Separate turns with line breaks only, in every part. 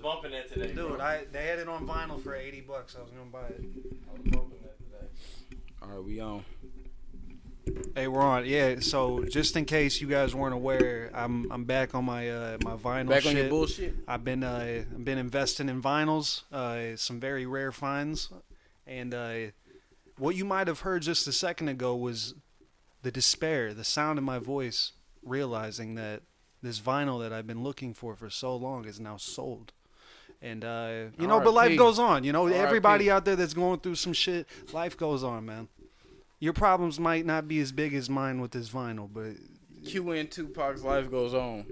bumping that today,
dude.
bro.
They had it on vinyl for $80. I was gonna buy it.
I was bumping that today.
All right, we on.
Hey, we're on. Yeah. So just in case you guys weren't aware, I'm back on my my vinyl.
Back
shit.
on your bullshit.
I've been investing in vinyls. Some very rare finds, and what you might have heard just a second ago was the despair, the sound in my voice, realizing that this vinyl that I've been looking for so long is now sold. And you know, but life goes on. You know, everybody out there that's going through some shit, life goes on, man. Your problems might not be as big as mine with this vinyl, but
QN Tupac's life goes on.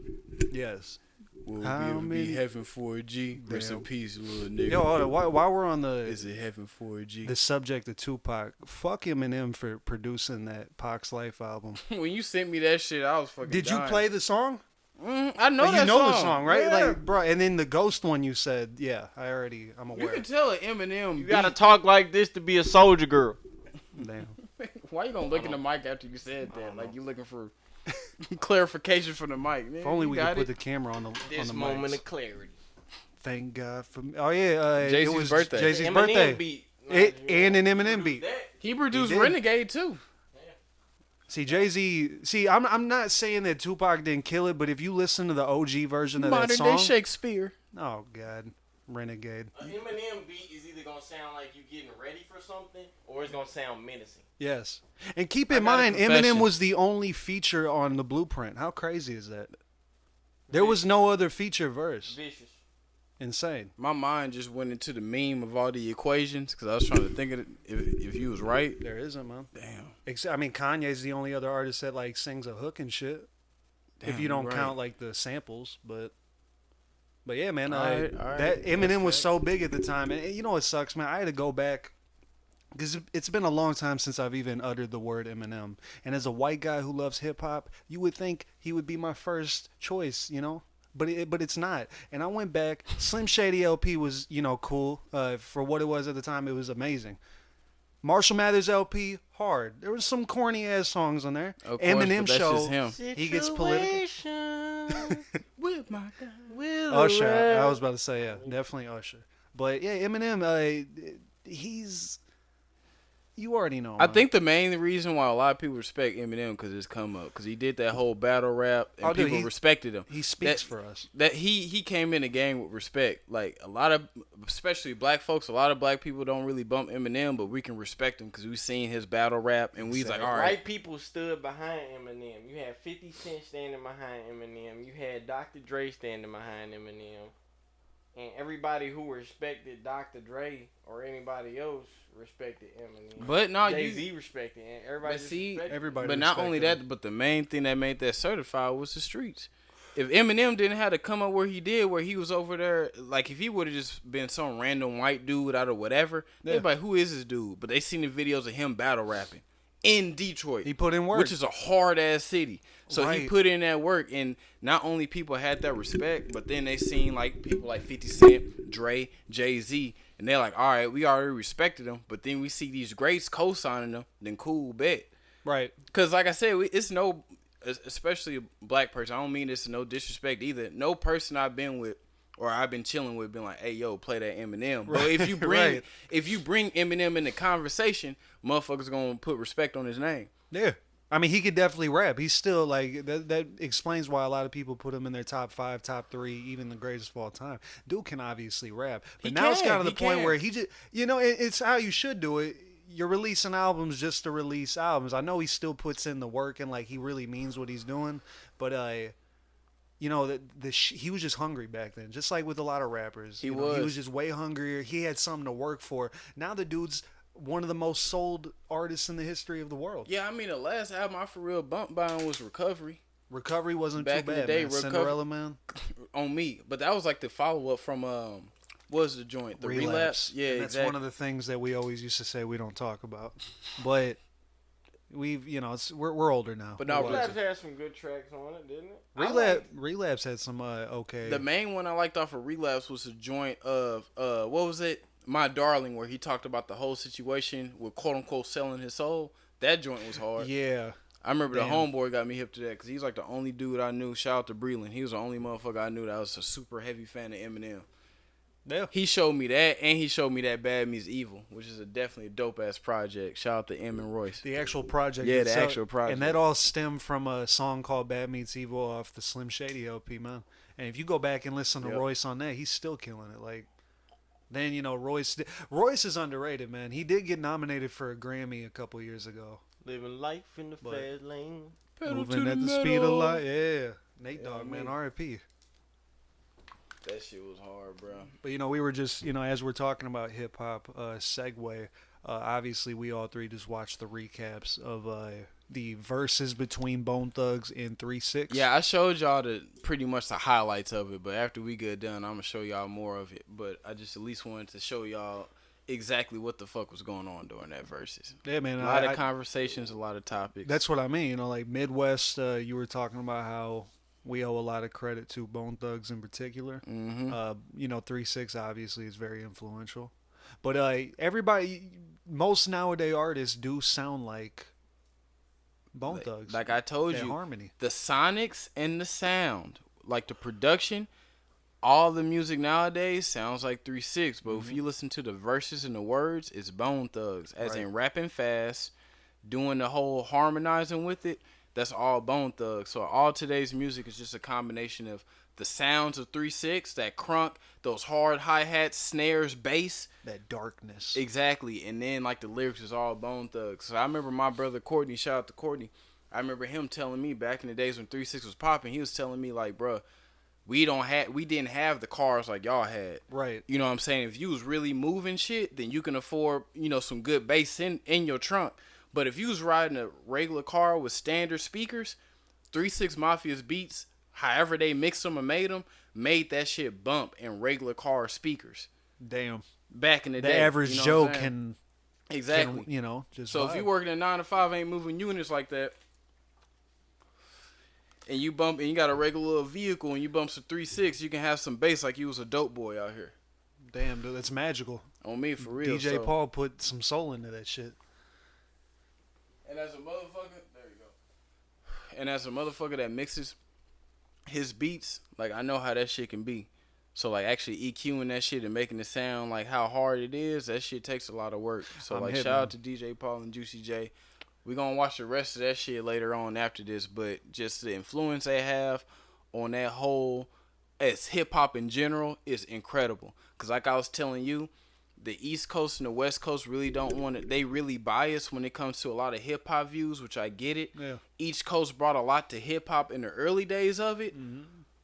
yes.
Will be heaven for a G. Rest in peace, little nigga.
Yo, hold on. While we're on
Is it heaven for a G?
the subject of Tupac, fuck Eminem for producing that Pac's Life album.
When you sent me that shit, I was fucking
Did you
dying.
play the song?
I know
Like,
that
you know
song.
the song, right?
Yeah.
Like, bro, and then the Ghost one you said, yeah, I'm
You
aware.
can tell an Eminem.
You gotta talk like this to be a soldier girl.
Damn.
Why you gonna look in the mic after you said that? Like you looking for clarification from the mic. Man,
If only
you
we
got
could put
it.
the camera on the
This
on the
moment
mics.
of clarity.
Thank God for me. Oh yeah,
Jay-Z's
it was
birthday.
Jay-Z's
Eminem
birthday.
beat.
And an Eminem beat.
He produced
He did.
Renegade too.
See, Jay-Z. See, I'm not saying that Tupac didn't kill it, but if you listen to the OG version of that
Modern
song,
day Shakespeare.
oh God, Renegade.
An Eminem beat is either gonna sound like you getting ready for something, or it's gonna sound menacing.
Yes, and keep
I
in
got a
mind,
confession.
Eminem was the only feature on the Blueprint. How crazy is that? There was no other feature verse.
Vicious.
Insane.
My mind just went into the meme of all the equations because I was trying to think of it if you was right.
There isn't, man.
Damn.
I mean, Kanye's the only other artist that like sings a hook and shit.
Damn,
if you don't
you're right.
count like the samples, but yeah, man,
All right,
that Eminem
that's
was
fact.
so big at the time, and you know what sucks, man? I had to go back because it's been a long time since I've even uttered the word Eminem, and as a white guy who loves hip hop, you would think he would be my first choice, you know. But it's not. And I went back. Slim Shady LP was, you know, cool. For what it was at the time, it was amazing. Marshall Mathers LP, hard. There was some corny ass songs on there.
Of course,
Eminem
but that's
show,
just him.
he gets political.
With my guy.
Usher, I was about to say, yeah, definitely Usher. But yeah, Eminem, he's, you already know.
I
man.
think the main reason why a lot of people respect Eminem because his come up because he did that whole battle rap and
Oh, dude,
people respected him.
he speaks for us.
That he came in the game with respect. Like a lot of, especially black folks, a lot of black people don't really bump Eminem, but we can respect him because we've seen his battle rap and we like, all right.
White people stood behind Eminem. You had 50 Cent standing behind Eminem. You had Dr. Dre standing behind Eminem. And everybody who respected Dr. Dre or anybody else respected Eminem.
But no,
Jay-Z respected him. Everybody
But see,
respected him.
Everybody
But not only
respected
that, but the main thing that made that certified was the streets. If Eminem didn't have to come up where he did, where he was over there, like if he would have just been some random white dude out of whatever, they'd be like, who is this dude? But they seen the videos of him battle rapping in Detroit.
He put in work.
Which is a hard ass city. So he
Right.
put in that work, and not only people had that respect, but then they seen like people like 50 Cent, Dre, Jay-Z, and they're like, all right, we already respected them, but then we see these greats co-signing them, then cool, bet.
Right.
Because like I said, it's no, especially a black person, I don't mean this to no disrespect either. No person I've been with or I've been chilling with been like, hey, yo, play that Eminem. But if you bring
Right.
if you bring Eminem in the conversation, motherfuckers going to put respect on his name.
Yeah. I mean, he could definitely rap. He's still like that explains why a lot of people put him in their top 5, top 3, even the greatest of all time. Dude can obviously rap, but
He
now it's
can,
kind of the
he
point
can.
where he just, you know, it's how you should do it. You're releasing albums just to release albums. I know he still puts in the work and like he really means what he's doing, but you know, he was just hungry back then, just like with a lot of rappers.
He
You know, he
was.
was just way hungrier. He had something to work for. Now the dude's one of the most sold artists in the history of the world.
Yeah, I mean, the last album I for real bumped by him was Recovery
Recovery wasn't
Back
too
in the
bad,
day,
man.
Recovery-
Cinderella Man.
on me. But that was like the follow-up from, what was the joint? The Relapse? Yeah,
and that's
exactly.
one of the things that we always used to say we don't talk about. But we've, you know, we're older now.
But no,
We're
Relapse
wiser.
had some good tracks on it, didn't it?
Relapse had some okay.
The main one I liked off of Relapse was the joint of, what was it? My Darling, where he talked about the whole situation with quote-unquote selling his soul. That joint was hard.
Yeah.
I remember
Damn.
the homeboy got me hip to that because he's like the only dude I knew. Shout out to Breland. He was the only motherfucker I knew that was a super heavy fan of Eminem.
Yeah.
He showed me that, and he showed me that Bad Meets Evil, which is definitely a dope ass project. Shout out to M and Royce.
The actual project.
Yeah, the
itself.
actual project.
And that all stemmed from a song called Bad Meets Evil off the Slim Shady LP, man. And if you go back and listen to Royce on that, he's still killing it. Like, then, you know, Royce is underrated, man. He did get nominated for a Grammy a couple years ago.
Living life in the fast lane.
Moving at the speed of light. Yeah. Nate Dogg, man. R.I.P.
That shit was hard, bro.
But, you know, we were just, you know, as we're talking about hip-hop, segue, obviously we all three just watched the recaps of the verses between Bone Thugs and 3-6.
Yeah, I showed y'all pretty much the highlights of it, but after we get done, I'm going to show y'all more of it. But I just at least wanted to show y'all exactly what the fuck was going on during that verses.
Yeah, man.
A lot of conversations, a lot of topics.
That's what I mean. You know, like Midwest, you were talking about how we owe a lot of credit to Bone Thugs in particular.
Mm-hmm.
You know, 3-6 obviously is very influential. But everybody, most nowadays artists do sound like Bone Thugs.
Like I told you,
harmony.
The sonics and the sound, like the production, all the music nowadays sounds like 3-6. But if you listen to the verses and the words, it's Bone Thugs. As in rapping fast, doing the whole harmonizing with it. That's all Bone Thugs. So all today's music is just a combination of the sounds of 3-6, that crunk, those hard hi-hats, snares, bass.
That darkness.
Exactly. And then like the lyrics is all Bone Thugs. So I remember my brother Courtney, shout out to Courtney. I remember him telling me back in the days when 3-6 was popping, he was telling me like, bruh, we didn't have the cars like y'all had.
Right.
You know what I'm saying? If you was really moving shit, then you can afford, you know, some good bass in your trunk. But if you was riding a regular car with standard speakers, 3-6 Mafia's beats, however they mixed them and made that shit bump in regular car speakers.
Damn.
Back in the day.
The average
you know
Joe can,
exactly.
you know, just
So
vibe.
if you working a 9 to 5, ain't moving units like that, and you bump and you got a regular little vehicle and you bump some 3-6, you can have some bass like you was a dope boy out here.
Damn, dude, that's magical.
On me, for real.
DJ Paul put some soul into that shit.
And as a motherfucker, there you go. And as a motherfucker that mixes his beats, like I know how that shit can be. So like actually EQing that shit and making it sound like how hard it is, that shit takes a lot of work. So like shout out to DJ Paul and Juicy J. We're gonna watch the rest of that shit later on after this, but just the influence they have on that whole as hip hop in general is incredible. Cause like I was telling you, the East Coast and the West Coast really don't want it. They really bias when it comes to a lot of hip hop views, which I get it.
Yeah.
Each Coast brought a lot to hip hop in the early days of it,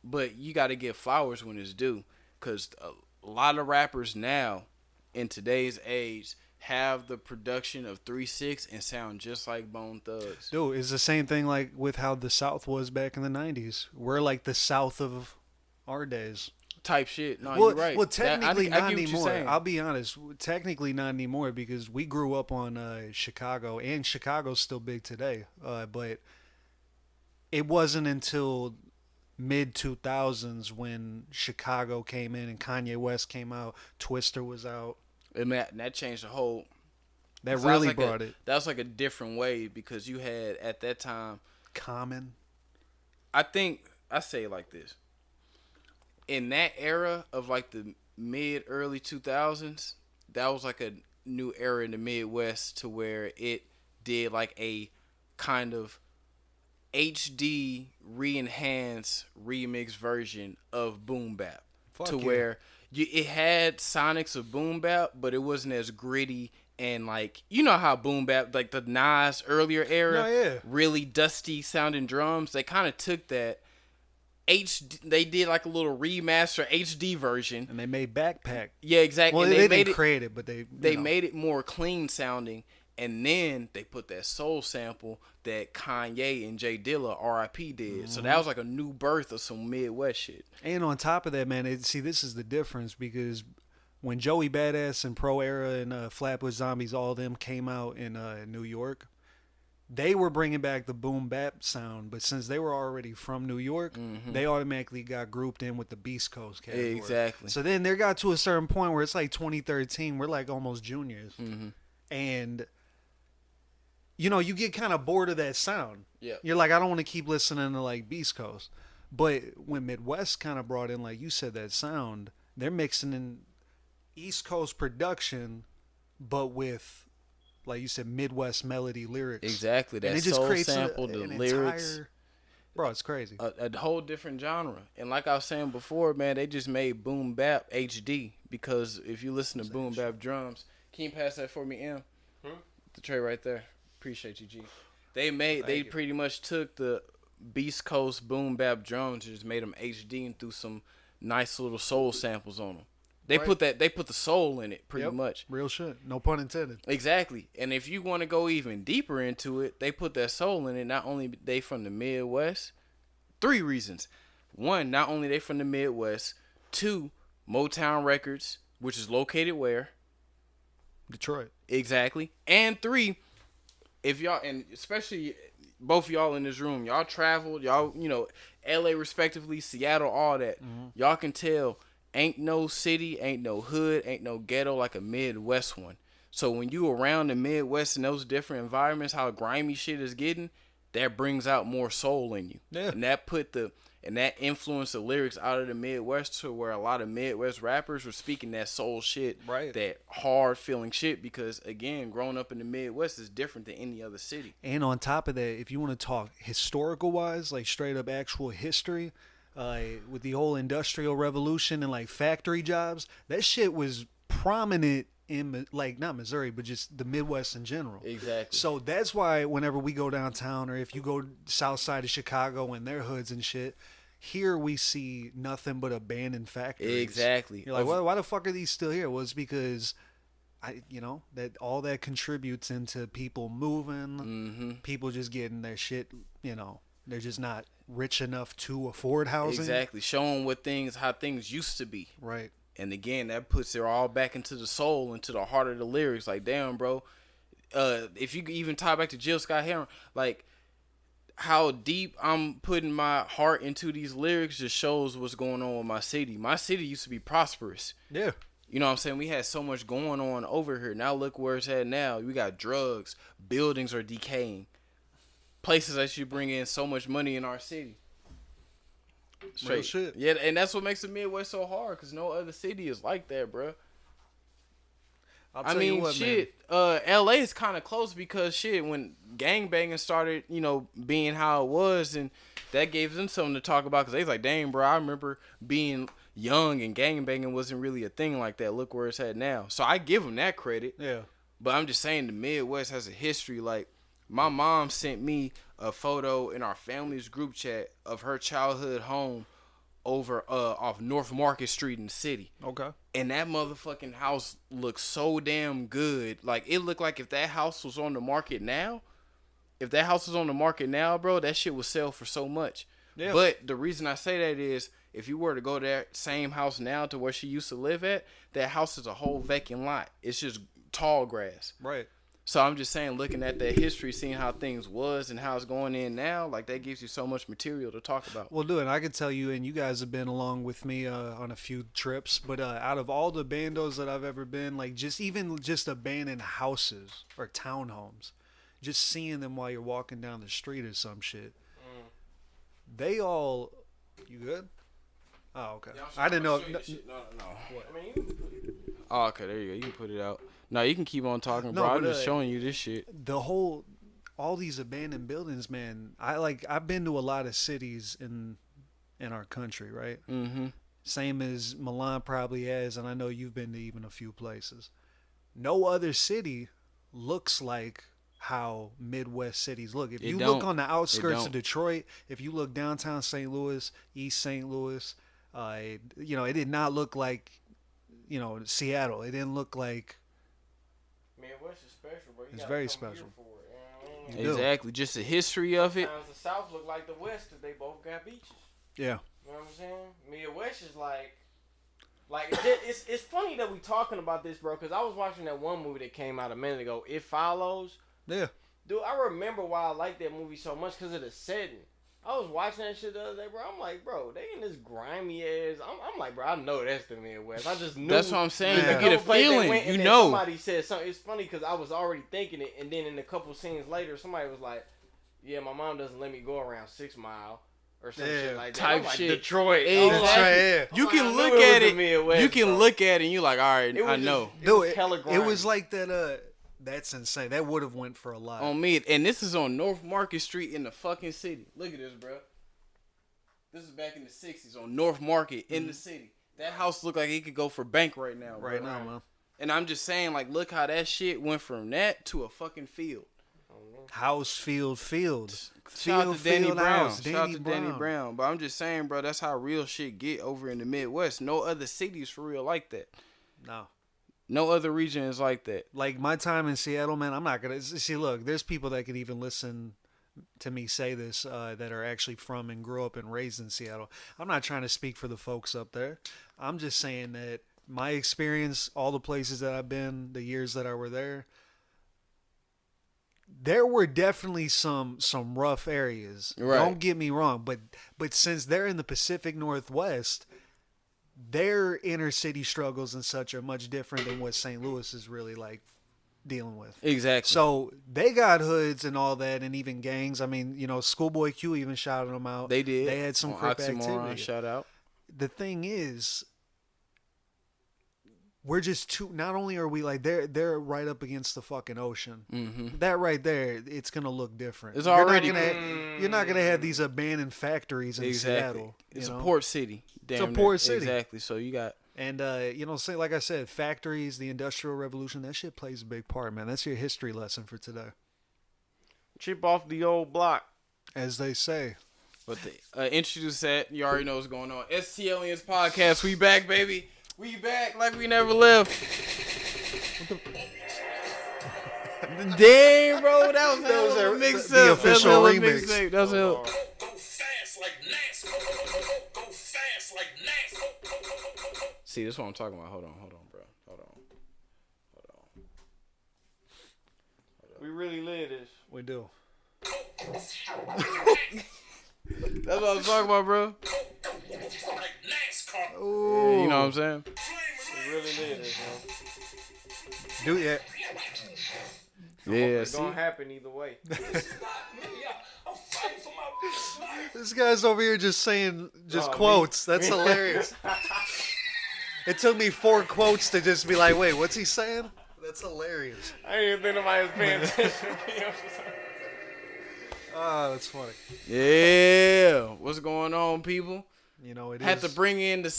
but you got to give flowers when it's due. Cause a lot of rappers now, in today's age, have the production of 3-6 and sound just like Bone Thugs.
Dude, it's the same thing like with how the South was back in the 90s. We're like the South of our days.
Type shit. No,
Well,
you're right.
well, technically
I
not
get what you're
anymore.
saying.
I'll be honest. Technically not anymore because we grew up on Chicago, and Chicago's still big today. But it wasn't until mid 2000s when Chicago came in and Kanye West came out, Twister was out.
And that changed the whole.
That
So that was
really
like
brought it.
That was like a different way because you had at that time.
Common.
I think I say it like this. In that era of like the mid early 2000s, that was like a new era in the Midwest to where it did like a kind of HD re-enhanced remix version of boom bap
Fuck
to
yeah.
where it had sonics of boom bap, but it wasn't as gritty and like, you know how boom bap, like the Nas earlier era,
Oh, yeah.
really dusty sounding drums. They kind of took that they did like a little remaster HD version.
And they made Backpack.
Yeah, exactly.
Well,
And
they
made
didn't
it,
create it, but they
made it more clean sounding. And then they put that soul sample that Kanye and Jay Dilla, R.I.P. did. So that was like a new birth of some Midwest shit.
And on top of that, man, see, this is the difference because when Joey Badass and Pro Era and Flatbush Zombies, all of them came out in New York, they were bringing back the boom bap sound. But since they were already from New York, they automatically got grouped in with the Beast Coast category.
Exactly.
So then there got to a certain point where it's like 2013, we're like almost juniors. And you know, you get kind of bored of that sound.
Yeah.
You're like, I don't want to keep listening to like Beast Coast. But when Midwest kind of brought in, like you said, that sound, they're mixing in East Coast production, but with, like you said, Midwest melody lyrics.
Exactly. That
And it just
soul
creates
sample, the lyrics.
Bro, it's crazy.
A whole different genre. And like I was saying before, man, they just made boom bap HD, because if you listen to boom bap drums, can you pass that for me, M? The tray right there. Appreciate you, G. They pretty much took the Beast Coast boom bap drums and just made them HD and threw some nice little soul samples on them. They put the soul in it pretty much.
Real shit. No pun intended.
Exactly. And if you want to go even deeper into it, they put that soul in it. Not only they from the Midwest, 3 reasons. 1, not only they from the Midwest. 2, Motown Records, which is located where?
Detroit.
Exactly. And 3, if y'all, and especially both of y'all in this room, y'all traveled, y'all, LA respectively, Seattle, all that. Y'all can tell ain't no city, ain't no hood, ain't no ghetto like a Midwest one. So when you around the Midwest in those different environments, how grimy shit is getting, that brings out more soul in you.
Yeah.
And that influenced the lyrics out of the Midwest to where a lot of Midwest rappers were speaking that soul shit,
right?
That hard feeling shit, because again, growing up in the Midwest is different than any other city.
And on top of that, if you want to talk historical wise, like straight up actual history, with the whole industrial revolution and like factory jobs, that shit was prominent in, like, not Missouri, but just the Midwest in general.
Exactly.
So that's why whenever we go downtown, or if you go south side of Chicago and their hoods and shit, here we see nothing but abandoned factories.
Exactly.
You're like, well, why the fuck are these still here? Well, it's because that all that contributes into people moving, people just getting their shit, they're just not rich enough to afford housing.
Exactly. Showing how things used to be.
Right.
And again, that puts it all back into the soul, into the heart of the lyrics. Like, damn, bro. If you even tie back to Jill Scott Heron, like, how deep I'm putting my heart into these lyrics just shows what's going on with my city. My city used to be prosperous.
Yeah.
You know what I'm saying? We had so much going on over here. Now look where it's at now. We got drugs. Buildings are decaying. Places that should bring in so much money in our city. Straight.
Real shit.
Yeah, and that's what makes the Midwest so hard, because no other city is like that, bro.
I mean,
shit, LA is kind of close because, shit, when gangbanging started, being how it was, and that gave them something to talk about, because they was like, dang, bro, I remember being young and gangbanging wasn't really a thing like that. Look where it's at now. So I give them that credit.
Yeah.
But I'm just saying the Midwest has a history. Like, my mom sent me a photo in our family's group chat of her childhood home over off North Market Street in the city.
Okay.
And that motherfucking house looks so damn good. Like, it looked like if that house was on the market now, bro, that shit would sell for so much. Yeah. But the reason I say that is, if you were to go to that same house now to where she used to live at, that house is a whole vacant lot. It's just tall grass.
Right.
So I'm just saying, looking at that history, seeing how things was and how it's going in now, like, that gives you so much material to talk about.
Well, dude, I can tell you, and you guys have been along with me on a few trips, but out of all the bandos that I've ever been, like, just abandoned houses or townhomes, just seeing them while you're walking down the street or some shit, they all, you good? Oh, okay.
Yeah,
I didn't know.
No. What? I mean, oh, okay, there you go. You can put it out. No, you can keep on talking, bro. I'm just showing you this shit.
All these abandoned buildings, man. I've been to a lot of cities in our country, right?
Mm-hmm.
Same as Milan probably has, and I know you've been to even a few places. No other city looks like how Midwest cities look. If you look on the outskirts of Detroit, if you look downtown St. Louis, East St. Louis, it did not look like, Seattle. It didn't look like.
Midwest is special, bro.
It's very special.
Exactly. Just the history of it.
Sometimes the South look like the West because they both got beaches.
Yeah.
You know what I'm saying? Midwest is like it's funny that we talking about this, bro, because I was watching that one movie that came out a minute ago, It Follows.
Yeah.
Dude, I remember why I liked that movie so much because of the setting. I was watching that shit the other day, bro. I'm like, bro, they in this grimy ass. I'm like, bro, I know that's the Midwest. I just knew.
That's what I'm saying.
Yeah.
You get a feeling. You know.
Somebody said something. It's funny because I was already thinking it, and then in a couple scenes later, somebody was like, yeah, my mom doesn't let me go around 6 Mile. or some shit like that.
Type
I'm like,
shit.
Detroit.
Exactly. You can look at it. You can look at it and you like, all right, I know.
It was like that. That's insane. That would have went for a lot.
On me, and this is on North Market Street in the fucking city. Look at this, bro. This is back in the 60s on North Market in the city. That house looked like it could go for bank right now, bro.
Right now, man.
And I'm just saying, like, look how that shit went from that to a fucking field.
House, field.
Shout out to Danny Brown.
House,
Shout out to Danny Brown. But I'm just saying, bro, that's how real shit get over in the Midwest. No other cities for real like that. No other region is like that.
Like my time in Seattle, man, I'm not gonna see. Look, there's people that could even listen to me say this that are actually from and grew up and raised in Seattle. I'm not trying to speak for the folks up there. I'm just saying that my experience, all the places that I've been, the years that I were there were definitely some rough areas.
Right.
Don't get me wrong, but since they're in the Pacific Northwest, their inner city struggles and such are much different than what St. Louis is really like dealing with.
Exactly.
So they got hoods and all that, and even gangs. I mean, Schoolboy Q even shouted them out.
They did.
They had some crip activity.
Shout out.
The thing is, we're just too. Not only are we like they're right up against the fucking ocean.
Mm-hmm.
That right there, it's gonna look different.
It's already.
You're not gonna have these abandoned factories in Seattle.
It's a port city.
It's a port city.
Exactly. So you got.
And, say, like I said, factories, the Industrial Revolution, that shit plays a big part, man. That's your history lesson for today.
Chip off the old block.
As they say.
But introduce that. You already know what's going on. STLiens podcast. We back, baby. We back like we never left. Damn, bro. That was a mix-up.
The official remix.
That was a...
Go fast like NASCAR. Go fast like NASCAR.
See, this is what I'm talking about. Hold on, bro. Hold on.
We really live this.
We do.
That's what I'm talking about, bro.
Like NASCAR.
Yeah, you know what I'm saying?
We really live this, man.
Do it.
Yeah,
It's gonna happen either way.
I'm fighting for my life.
This guy's over here just saying
Oh,
quotes.
me?
That's hilarious. It took me 4 quotes to just be like, wait, what's he saying? That's hilarious.
I didn't even think nobody was paying attention.
Oh, that's funny.
Yeah. What's going on, people?
It
had
is.
to bring in a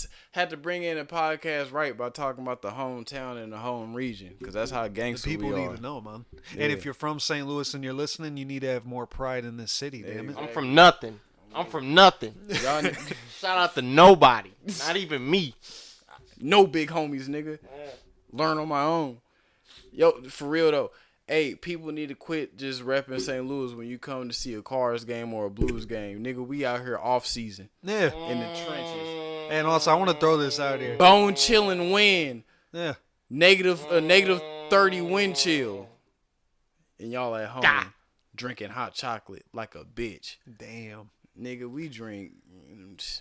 podcast right by talking about the hometown and the home region, because that's how
The
gangster
people
we are.
need to know, man.
Yeah.
And if you're from St. Louis and you're listening, you need to have more pride in this city, damn it.
I'm from nothing.
Y'all,
Shout out to nobody. Not even me.
no big homies, nigga. Learn on my own. Yo, for real though. Hey, people need to quit just repping St. Louis when you come to see a Cars game or a Blues game. Nigga, we out here off season
Yeah.
in the trenches.
And also, I want to throw this out here.
Bone chilling wind.
Yeah.
Negative 30 wind chill. And y'all at home drinking hot chocolate like a bitch.
Damn.
Nigga, we drink.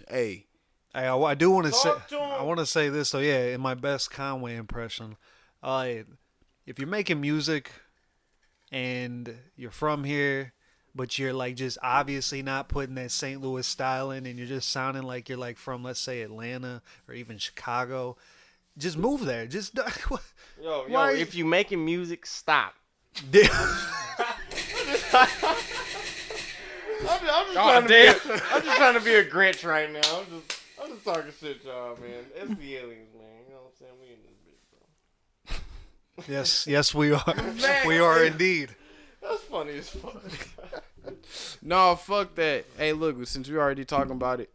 Hey.
Hey, I do want to say.
Talk to 'em.
I want to say this though. Yeah, in my best Conway impression, if you're making music and you're from here, but you're like just obviously not putting that St. Louis style in, and you're just sounding like you're like from, let's say, Atlanta or even Chicago, just move there. Just
Yo,
Why-
if you making music, stop. I'm just trying to be a Grinch right now. I'm just talking shit, y'all, man. It's the aliens, man. You know what I'm saying? We in this bitch, bro.
Yes, we are. We are indeed.
That's funny as fuck.
No, fuck that. Hey, look, since we already talking about it,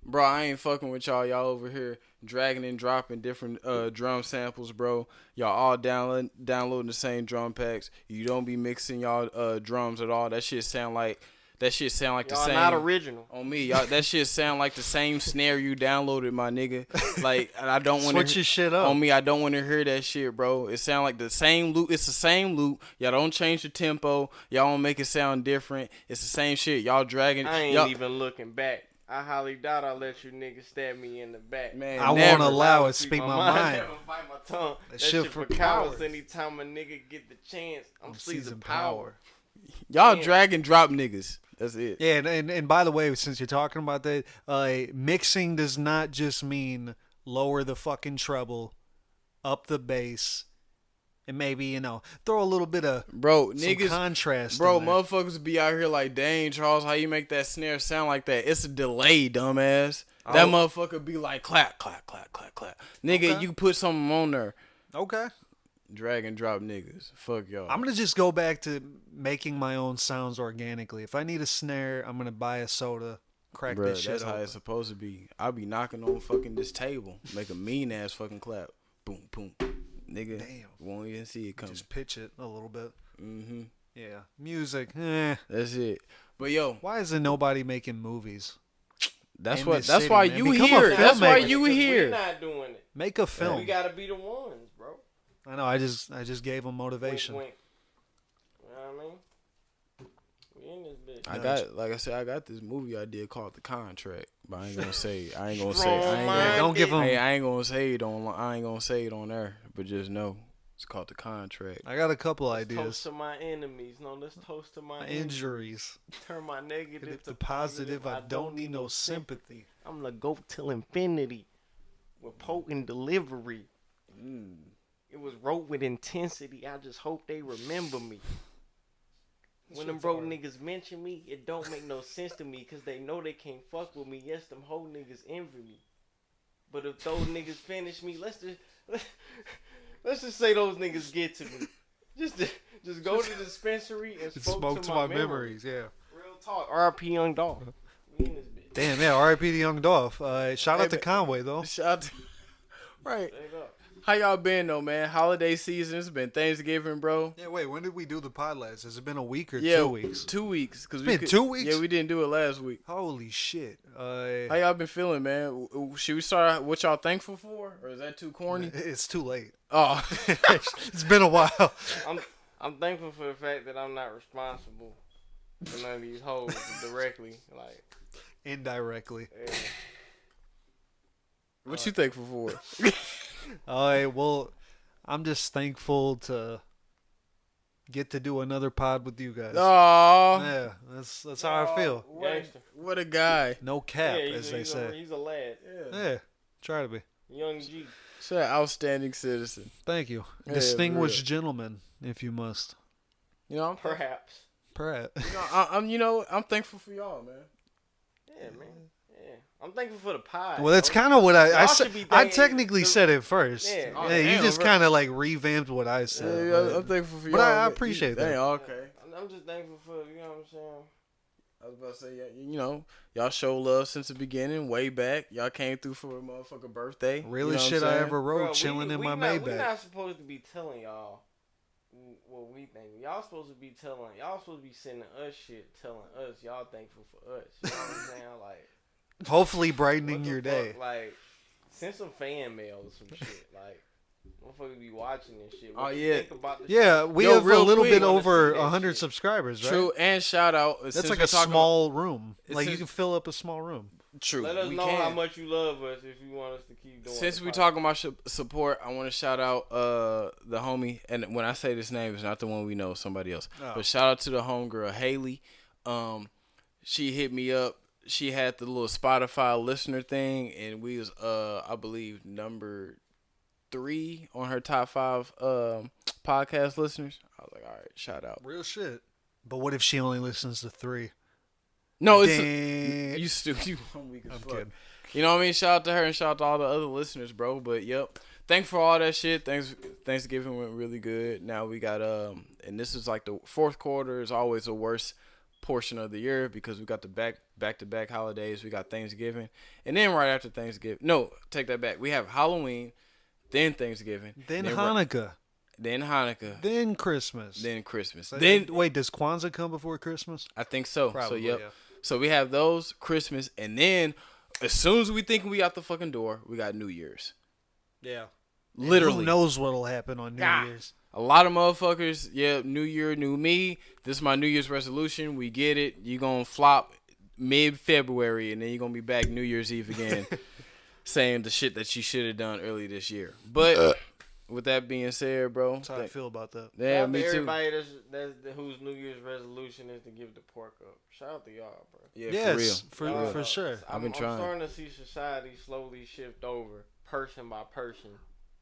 bro, I ain't fucking with y'all. Y'all over here dragging and dropping different drum samples, bro. Y'all all downloading the same drum packs. You don't be mixing y'all drums at all. That shit sound like the
Y'all
same.
not original.
On me, y'all. That shit sound like the same snare you downloaded, my nigga. Like, I don't want to
Switch your shit up.
On me, I don't want to hear that shit, bro. It sound like the same loop. It's the same loop. Y'all don't change the tempo. Y'all don't make it sound different. It's the same shit. Y'all dragging.
I ain't
y'all,
even looking back. I highly doubt I'll let you niggas stab me in the back.
Man,
I
never.
won't allow it. Speak my mind.
Never bite my tongue.
That
That
shit
shit
for
for cowards.
cowards.
Anytime a nigga get the chance, I'm seizing
seizing
power.
Y'all
Yeah.
drag and drop niggas. That's it.
Yeah, and by the way, since you're talking about that, mixing does not just mean lower the fucking treble, up the bass, and maybe, throw a little bit of
Bro,
some
niggas,
contrast.
bro,
in there.
motherfuckers be out here like, dang, Charles, how you make that snare sound like that? It's a delay, dumbass. That motherfucker be like, clap, clap, clap, clap, clap. Nigga,
Okay.
you put something on there.
Okay.
Drag and drop niggas. Fuck y'all.
I'm going to just go back to making my own sounds organically. If I need a snare, I'm going to buy a soda, crack
Bruh,
this shit
that's how
open.
it's supposed to be. I'll be knocking on fucking this table. Make a mean ass fucking clap. Boom, boom. Nigga,
Damn.
won't even see it coming.
Just pitch it a little bit.
Mm-hmm.
Yeah. Music.
That's it. But yo,
Why isn't nobody making movies?
that's
in
what.
this
That's
city,
why
man.
you
Become a
here. That's why
filmmaker.
you
Because
here.
We're not doing it.
Make a film.
We gotta be the ones, bro.
I know. I just gave them motivation.
Wink, wink. You know what I mean? We in this bitch.
I got, like I said, I got this movie idea called The Contract, but I ain't gonna say. I ain't gonna say.
Yeah, don't give them.
Hey, I ain't gonna say it on. I ain't gonna say it on there, but just know it's called The Contract.
I got a couple
Toast
ideas.
to my enemies. No, let's toast to my
Injuries.
Turn my negative
If
to
the positive, I don't need no sympathy.
I'm gonna go till infinity with potent delivery. It was wrote with intensity. I just hope they remember me. When them broke niggas mention me, it don't make no sense to me because they know they can't fuck with me. Yes, them whole niggas envy me. But if those niggas finish me, let's just say those niggas get to me. Just go to the dispensary and smoke to my memories.
Yeah.
Real talk. R.I.P. Young Dog. We in this bitch.
Damn, yeah. R.I.P. to Young Dolph. Shout
Hey,
out to
man.
Conway though.
Shout out to, right.
Straight up.
How y'all been though, man? Holiday season. It's been Thanksgiving, bro.
Yeah. Wait. When did we do the pod last? Has it been a week or
Yeah,
2 weeks?
2 weeks. Cause
It's been 2 weeks?
Yeah, we didn't do it last week.
Holy shit.
How y'all been feeling, man? Should we start what y'all thankful for, or is that too corny?
It's too late.
Oh,
It's been a while.
I'm thankful for the fact that I'm not responsible for none of these hoes directly. Like,
Indirectly.
yeah.
what you thankful for?
All right. Well, I'm just thankful to get to do another pod with you guys.
Aw,
Yeah. That's how I feel.
Gangster.
what a guy.
No cap,
Yeah,
as they say.
He's a lad.
Yeah. Try to be.
Young G.
She's an outstanding citizen.
Thank you.
Yeah,
Distinguished
for
gentleman, if you must.
You know,
Perhaps.
Pratt.
I'm thankful for y'all, man.
Yeah, man. Yeah. I'm thankful for the pie.
Well, that's kind of what I
Y'all
said.
should be
I
thanking
technically
the-
said it first.
Yeah.
Oh,
you
damn,
just
bro.
kind of like revamped what I said.
Yeah, I'm thankful for y'all.
But I
man.
appreciate that.
Dang, okay.
I'm just thankful for, you know what I'm saying?
I was about to say, y'all show love since the beginning, way back. Y'all came through for a motherfucking birthday.
Really
you know
shit
what I'm
I
saying?
ever wrote
Bro,
chilling in my
We're
Maybach.
not supposed to be telling y'all what we think. Y'all supposed to be sending us shit, telling us y'all thankful for us. You know what I'm saying? Like,
Hopefully
what
brightening
the
your
fuck?
day.
Like, send some fan mail or some shit. Like, motherfuckers be watching this shit.
Oh,
What you
yeah.
think about the
Yeah,
shit?
we
Yo,
have a
real
little
quick.
bit
Wanna
over
see that
100
shit.
subscribers, right?
True, and shout out.
That's
since
like
we
a
talking
small room.
It's
Like, you
just-
can fill up a small room.
About, true.
Let us
we
know
can.
how much you love us if you want us to keep doing.
Since
the
we
podcast.
talking about support, I want to shout out the homie, and when I say this name, it's not the one we know, somebody else.
Oh.
But shout out to the homegirl Haley. She hit me up. She had the little Spotify listener thing, and we was I believe number 3 on her top 5 podcast listeners. I was like, all right, shout out.
Real shit. But what if she only listens to 3?
No, it's
Dang.
you stupid. You weak as
I'm
fuck.
kidding.
You know what I mean? Shout out to her and shout out to all the other listeners, bro. But yep. Thanks for all that shit. Thanksgiving went really good. Now we got and this is like the fourth quarter is always the worst portion of the year because we got the back to back holidays. We got Thanksgiving. And then right after Thanksgiving. No, take that back. We have Halloween, then Thanksgiving,
Then
right-
Hanukkah.
then Hanukkah,
Then Christmas.
then Christmas.
Then
Then
wait, does Kwanzaa come before Christmas?
I think so.
Probably,
So yep.
yeah.
So we have those, Christmas, and then as soon as we think we out the fucking door, we got New Year's.
Yeah.
Literally.
Who knows what'll happen on New Year's?
A lot of motherfuckers, yeah, New Year, new me. This is my New Year's resolution. We get it. You gonna flop mid-February, and then you're gonna be back New Year's Eve again saying the shit that you should have done early this year. But with that being said, bro,
That's how I feel about that.
yeah,
Shout out
me
to
too.
everybody whose New Year's resolution is to give the pork up. Shout out to y'all, bro.
Yeah,
Yes,
for real.
Y'all
for
know.
sure.
I've been trying.
I'm starting to see society slowly shift over, person by person.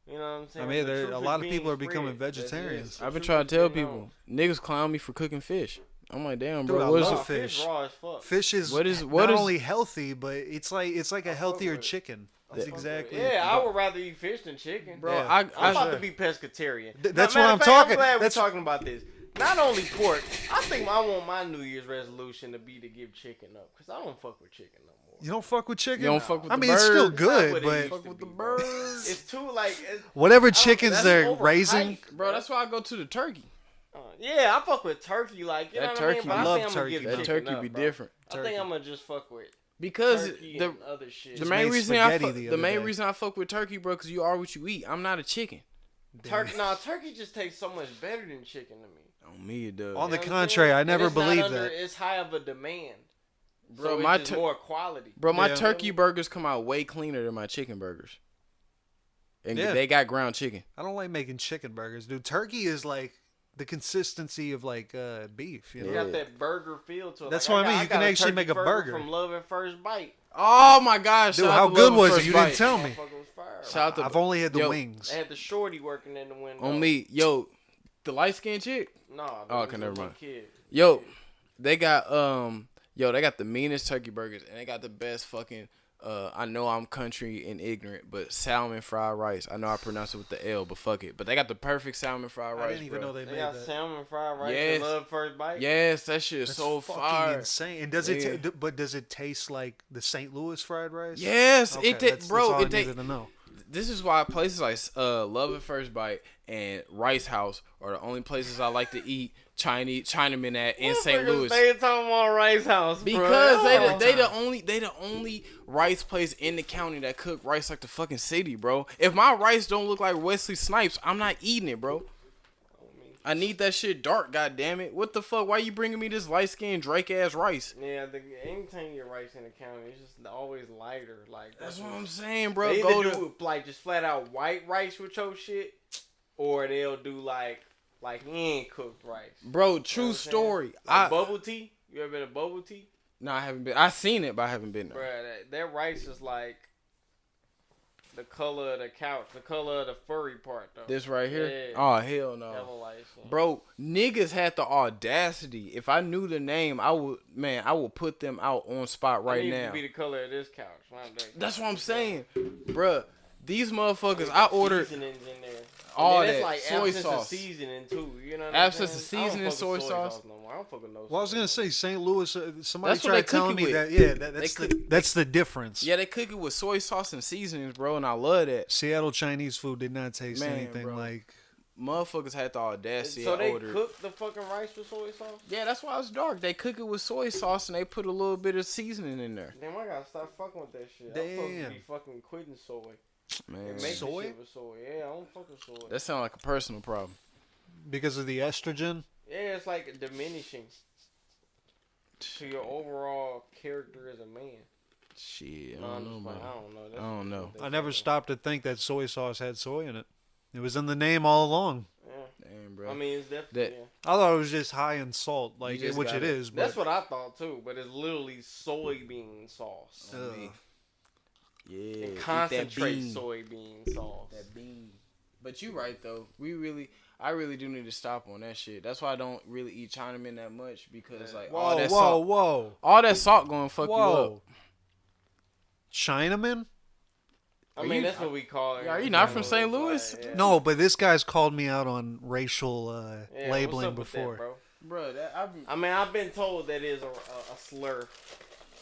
You know what I'm saying?
I mean,
The
a
truth
lot
is
of
being
people are becoming
spread.
vegetarians.
The
I've been
truth
trying
is
to tell
being
people,
known.
niggas clown me for cooking fish. I'm like, damn,
Dude,
bro,
I
what is
love
Nah,
fish.
raw as fuck.
Fish is
What is
not
is-
only healthy, but it's like a
fuck
healthier
with it.
chicken. That's exactly.
Yeah, I would rather eat fish than chicken.
bro?
Yeah.
I'm
I
about
sure.
to be pescatarian.
That's
Matter
what
of
I'm
fact,
talking-
I'm glad
that's-
we're talking about this. Not only pork, I think I want my New Year's resolution to be to give chicken up because I don't fuck with chicken no more.
You don't fuck with chicken.
You don't fuck with
I
the
mean, it's still
birds?
It's not
good,
what it
but
used
fuck
to
with
be,
the
bro.
birds.
It's too like
whatever
that's
chickens they're
overhyped,
raising.
Bro, that's why I go to the turkey.
Yeah, I fuck with turkey. Like you
That
know what
turkey
I mean? But
be-
I
love
think I'm gonna
turkey,
give
bro.
That
chicken
turkey
up,
be
bro.
different.
I think I'm gonna just fuck with
Because
turkey
the
and other shit.
the
Just
main
made
reason
spaghetti the
the
other
main
day.
reason I fuck with turkey, bro, because you are what you eat. I'm not a chicken.
Turkey just tastes so much better than chicken to me.
On me, it does.
On the
You know what I'm
contrary,
saying?
I
And
never
it's not
believed
under-
that.
It's high of a demand.
Bro,
So
my
it's just more quality.
Bro, my
Yeah.
turkey burgers come out way cleaner than my chicken burgers. And
Yeah.
they got ground chicken.
I don't like making chicken burgers, dude. Turkey is like the consistency of like beef. You
You
know?
Yeah.
got that burger feel to it.
That's
Like,
what I mean. You can
got
actually
turkey
make a burger.
from Love at First Bite.
Oh my gosh.
Dude,
shout out
how
to
good
Love
was
First
it? You
Bite.
didn't tell me.
Motherfucker was fire.
Shout out to
I've only had the
Yo,
wings.
They had the shorty working in the window.
On me. Yo, the light skinned chick.
No.
Oh, okay, never mind.
Kid.
Yo, they got they got the meanest turkey burgers and they got the best fucking I know I'm country and ignorant, but salmon fried rice. I know I pronounce it with the L, but fuck it. But they got the perfect salmon fried rice.
I didn't even
bro.
know they
They
made
got
that.
salmon fried rice
Yes.
and Love at First Bite.
Yes, that shit is
That's
so
fucking
fire.
insane. And does
Yeah.
but does it taste like the St. Louis fried rice?
Yes,
Okay,
it did,
that's
bro.
all I
It did.
needed to know.
This is why places like Love at First Bite and Rice House are the only places I like to eat Chinamen at in St. Louis.
They talking about Rice House,
Because
bro.
they the only rice place in the county that cook rice like the fucking city, bro. If my rice don't look like Wesley Snipes, I'm not eating it, bro. I need that shit dark, goddamn it. What the fuck? Why you bringing me this light skinned Drake ass rice?
Yeah, anytime you get rice in the county, it's just always lighter. Like
That's what I'm saying, bro.
They
Go
either
to
do like just flat out white rice with your shit, or they'll do like hand cooked rice.
bro.
You know
True
what I'm saying?
story.
Like bubble tea. You ever been to bubble tea?
No, I haven't been. I seen it, but I haven't been there.
Bruh, that rice is like the color of the couch, the color of the furry part though.
This right here.
Yeah.
Oh hell no.
Yellow light skin.
Bro, niggas had the audacity. If I knew the name, I would put them out on spot
That
right
needs
now.
to be the color of this couch.
That's what I'm saying, bruh. These motherfuckers, I ordered
seasonings in there.
all
And then
that
it's like
soy
absence of
sauce.
seasoning too. You know what
Absence
I'm
of
saying? I don't
seasoning,
fuck with
soy sauce.
No more. I don't fuck with no.
Well, I was
soy
gonna
sauce.
say St. Louis. Somebody
That's what they
tried
cook
telling
it
me
with.
that. Yeah, that's
They
that's the difference.
Yeah, they cook it with soy sauce and seasonings, bro, and I love that.
Seattle Chinese food did not taste
Man,
anything
bro.
like.
Motherfuckers had the audacity.
So
I
they
ordered.
cook the fucking rice with soy sauce?
Yeah, that's why it's dark. They cook it with soy sauce and they put a little bit of seasoning in there.
Damn, I gotta stop fucking with that shit. I'm supposed to
Damn.
be fucking quitting soy.
Man,
And make
Soy?
shit with soy. Yeah, I don't fuck with soy.
that sounds like a personal problem.
Because of the estrogen.
Yeah, it's like diminishing to your overall character as a man.
Shit, I
No, I'm
don't know,
just
bro.
playing. I don't know. That's
I don't know.
what they
I never
say.
stopped to think that soy sauce had soy in it. It was in the name all along.
Yeah.
Damn, bro.
I mean, it's definitely.
That-
yeah.
I thought it was just high in salt, like
just
which it
gotta-
is. But
That's what I thought too, but it's literally soybean sauce.
Ugh.
yeah,
And
eat that
concentrate
bean.
soybean sauce.
That bean. But you right though. I really do need to stop on that shit. That's why I don't really eat Chinamen that much because like all
whoa,
that
whoa,
salt,
whoa,
all that salt going to fuck you up.
whoa! Chinaman?
I
Are
mean,
you-
that's what we call it.
Are you not from St. Louis?
Like, yeah.
No, but this guy's called me out on racial
Yeah, what's
labeling
up with that,
before.
bro?
Bro,
I mean, I've been told that is a slur.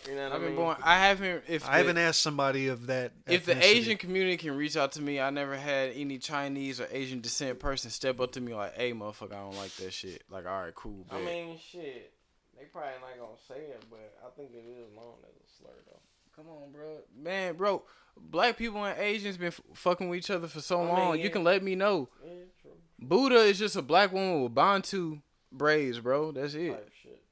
You know what
I've
I
been
mean?
born. I haven't.
I haven't asked somebody of that.
If the
ethnicity.
Asian community can reach out to me, I never had any Chinese or Asian descent person step up to me like, "Hey, motherfucker, I don't like that shit." Like, all right, cool.
I
Bet.
mean, shit. They probably not gonna say it, but I think it is known as a slur, though.
Come on, bro. Man, bro. Black people and Asians been fucking with each other for so
I mean,
long.
yeah.
You can let me know.
Yeah, true.
Buddha is just a black woman with Bantu braids, bro. That's it.
Type shit.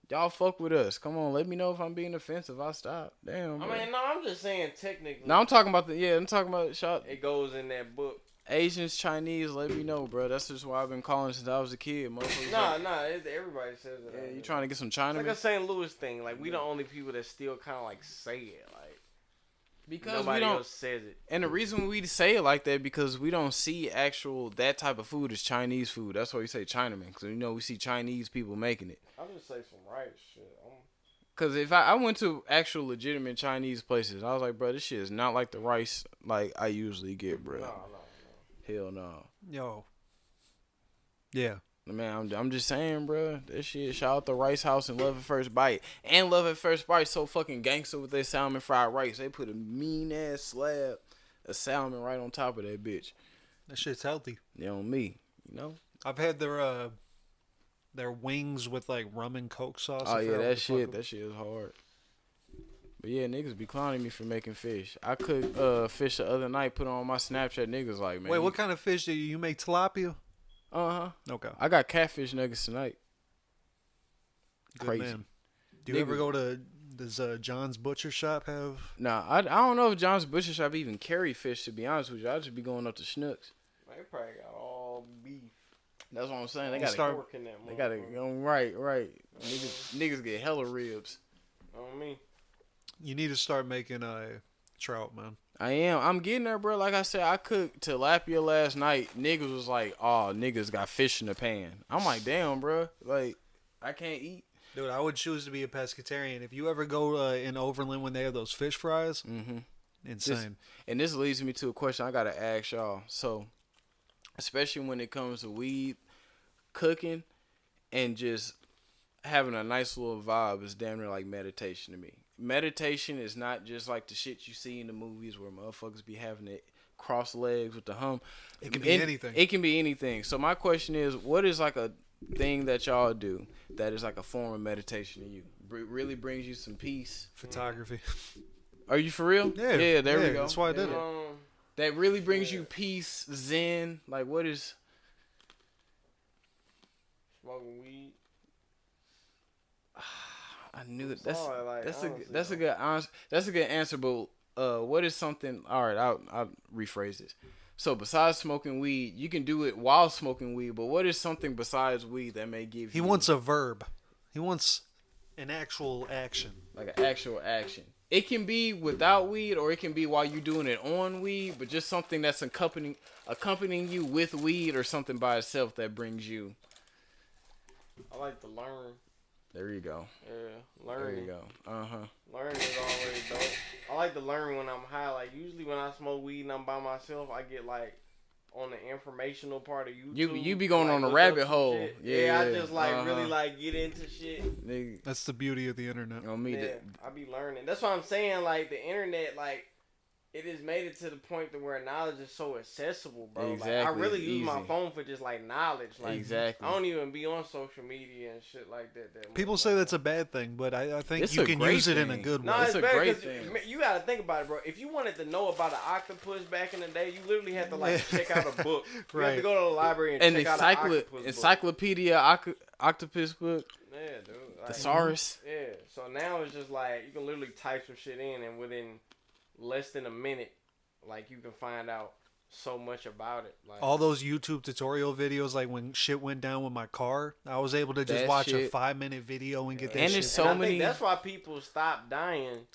Y'all fuck with us. Come on, let me know if I'm being offensive. I'll stop. Damn.
I
bro.
mean, no, I'm just saying technically.
No, I'm talking about I'm talking about shot.
It goes in that book.
Asians, Chinese, let me know, bro. That's just why I've been calling since I was a kid, motherfuckers.
Everybody says it.
Yeah, you trying to get some
It's
Chinamen?
like a St. Louis thing. Like, we the only people that still kind of like say it. Like,
Because
nobody
we don't.
else says it.
And the reason we say it like that because we don't see actual that type of food as Chinese food. That's why we say Chinaman, because we see Chinese people making it.
I'll just say some rice shit.
Because if I went to actual legitimate Chinese places, I was like, bro, this shit is not like the rice like I usually get, bro.
No.
Hell no.
Yo. Yeah.
Man, I'm just saying, bro. That shit. Shout out to Rice House and Love at First Bite. And Love at First Bite so fucking gangster with their salmon fried rice. They put a mean ass slab of salmon right on top of that bitch.
That shit's healthy.
Yeah, on me, you know.
I've had their wings with like rum and Coke sauce.
Oh yeah, that shit is hard. But yeah, niggas be clowning me for making fish. I cooked fish the other night, put on my Snapchat. Niggas like, man.
Wait, what kind of fish do you make? Tilapia?
Uh-huh.
Okay.
I got catfish nuggets tonight.
Good
Crazy.
man. Do you ever go to, does John's Butcher Shop have?
Nah, I don't know if John's Butcher Shop even carry fish, to be honest with you. I just be going up to Schnucks.
They probably got all beef.
That's what I'm saying. They
Got
got
pork in that
They got to go right. Niggas get hella ribs.
On me.
You need to start making trout, man.
I'm getting there, bro. Like I said, I cooked tilapia last night. Niggas was like, "Oh, niggas got fish in the pan." I'm like, "Damn, bro. Like, I can't eat."
Dude, I would choose to be a pescatarian. If you ever go in Overland when they have those fish fries, insane.
This leads me to a question I gotta ask y'all. So, especially when it comes to weed, cooking, and just having a nice little vibe is damn near like meditation to me. Meditation is not just like the shit you see in the movies where motherfuckers be having to cross legs with the hum.
It can be anything.
It can be anything. So my question is, what is like a thing that y'all do that is like a form of meditation to you? Really brings you some peace?
Photography.
Are you for real? Yeah, there we go.
That's why I did it.
That really brings you peace, zen. Like, what is...
Smoking weed.
I knew it. That's a good answer. But what is something? All right, I'll rephrase this. So besides smoking weed, you can do it while smoking weed. But what is something besides weed that may give you?
He wants a verb. He wants an actual action.
Like an actual action. It can be without weed, or it can be while you're doing it on weed. But just something that's accompanying you with weed, or something by itself that brings you.
I like to learn.
There you go.
Yeah, learning.
There you go.
Learning is always dope. I like to learn when I'm high. Like, usually when I smoke weed and I'm by myself, I get like on the informational part of YouTube.
You be going on a rabbit hole.
Yeah, I just like really like get into shit.
Nigga.
That's the beauty of the internet.
On me,
Yeah, I be learning. That's what I'm saying. Like the internet, like it has made it to the point to where knowledge is so accessible, bro.
Exactly.
Like, I really use
Easy.
my phone for just like knowledge. Like
Exactly.
I don't even be on social media and shit like that.
People say that's a bad thing, but I think
It's
you
a
can
great
use it in a
thing.
good way.
No,
It's
it's
a
better
great
'cause
thing.
you gotta think about it, bro. If you wanted to know about an octopus back in the day, you literally had to like check out a book. You had to go to the library and check out an octopus book.
encyclopedia octopus book.
Yeah, dude. Like,
Thesaurus.
yeah. So now it's just like you can literally type some shit in, and within less than a minute, like you can find out so much about it. Like
All those YouTube tutorial videos, like when shit went down with my car, I was able to just
That
watch a
shit.
5-minute video and get that
And
shit.
it's so
and I
many-
think that's why people stopped dying,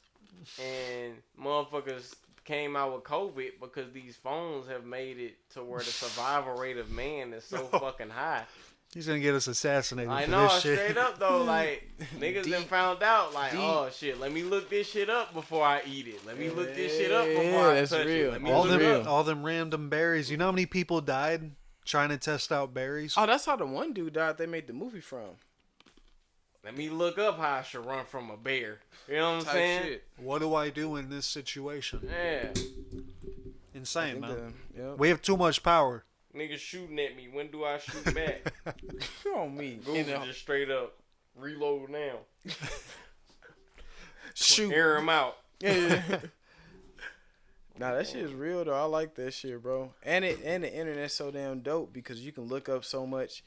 and motherfuckers came out with COVID because these phones have made it to where the survival rate of man is so fucking high.
He's gonna get us assassinated
I
for
know,
this shit.
straight up though, like niggas done
Deep.
found out, like,
Deep.
oh shit, let me look this shit up before I eat it. Let me look this shit up before
Yeah,
I
that's
touch
real.
it. Let me
all
look it up.
them random berries. You know how many people died trying to test out berries?
Oh, that's how the one dude died they made the movie from.
Let me look up how I should run from a bear. You know what I'm
Type
saying?
shit.
What do I do in this situation?
Yeah.
Insane, man.
Yep.
We have too much power.
Niggas shooting at me. When do I shoot back?
on me.
Google just straight up. Reload now.
Shoot.
Air him out.
Nah, that shit is real though. I like that shit, bro. And the internet's so damn dope because you can look up so much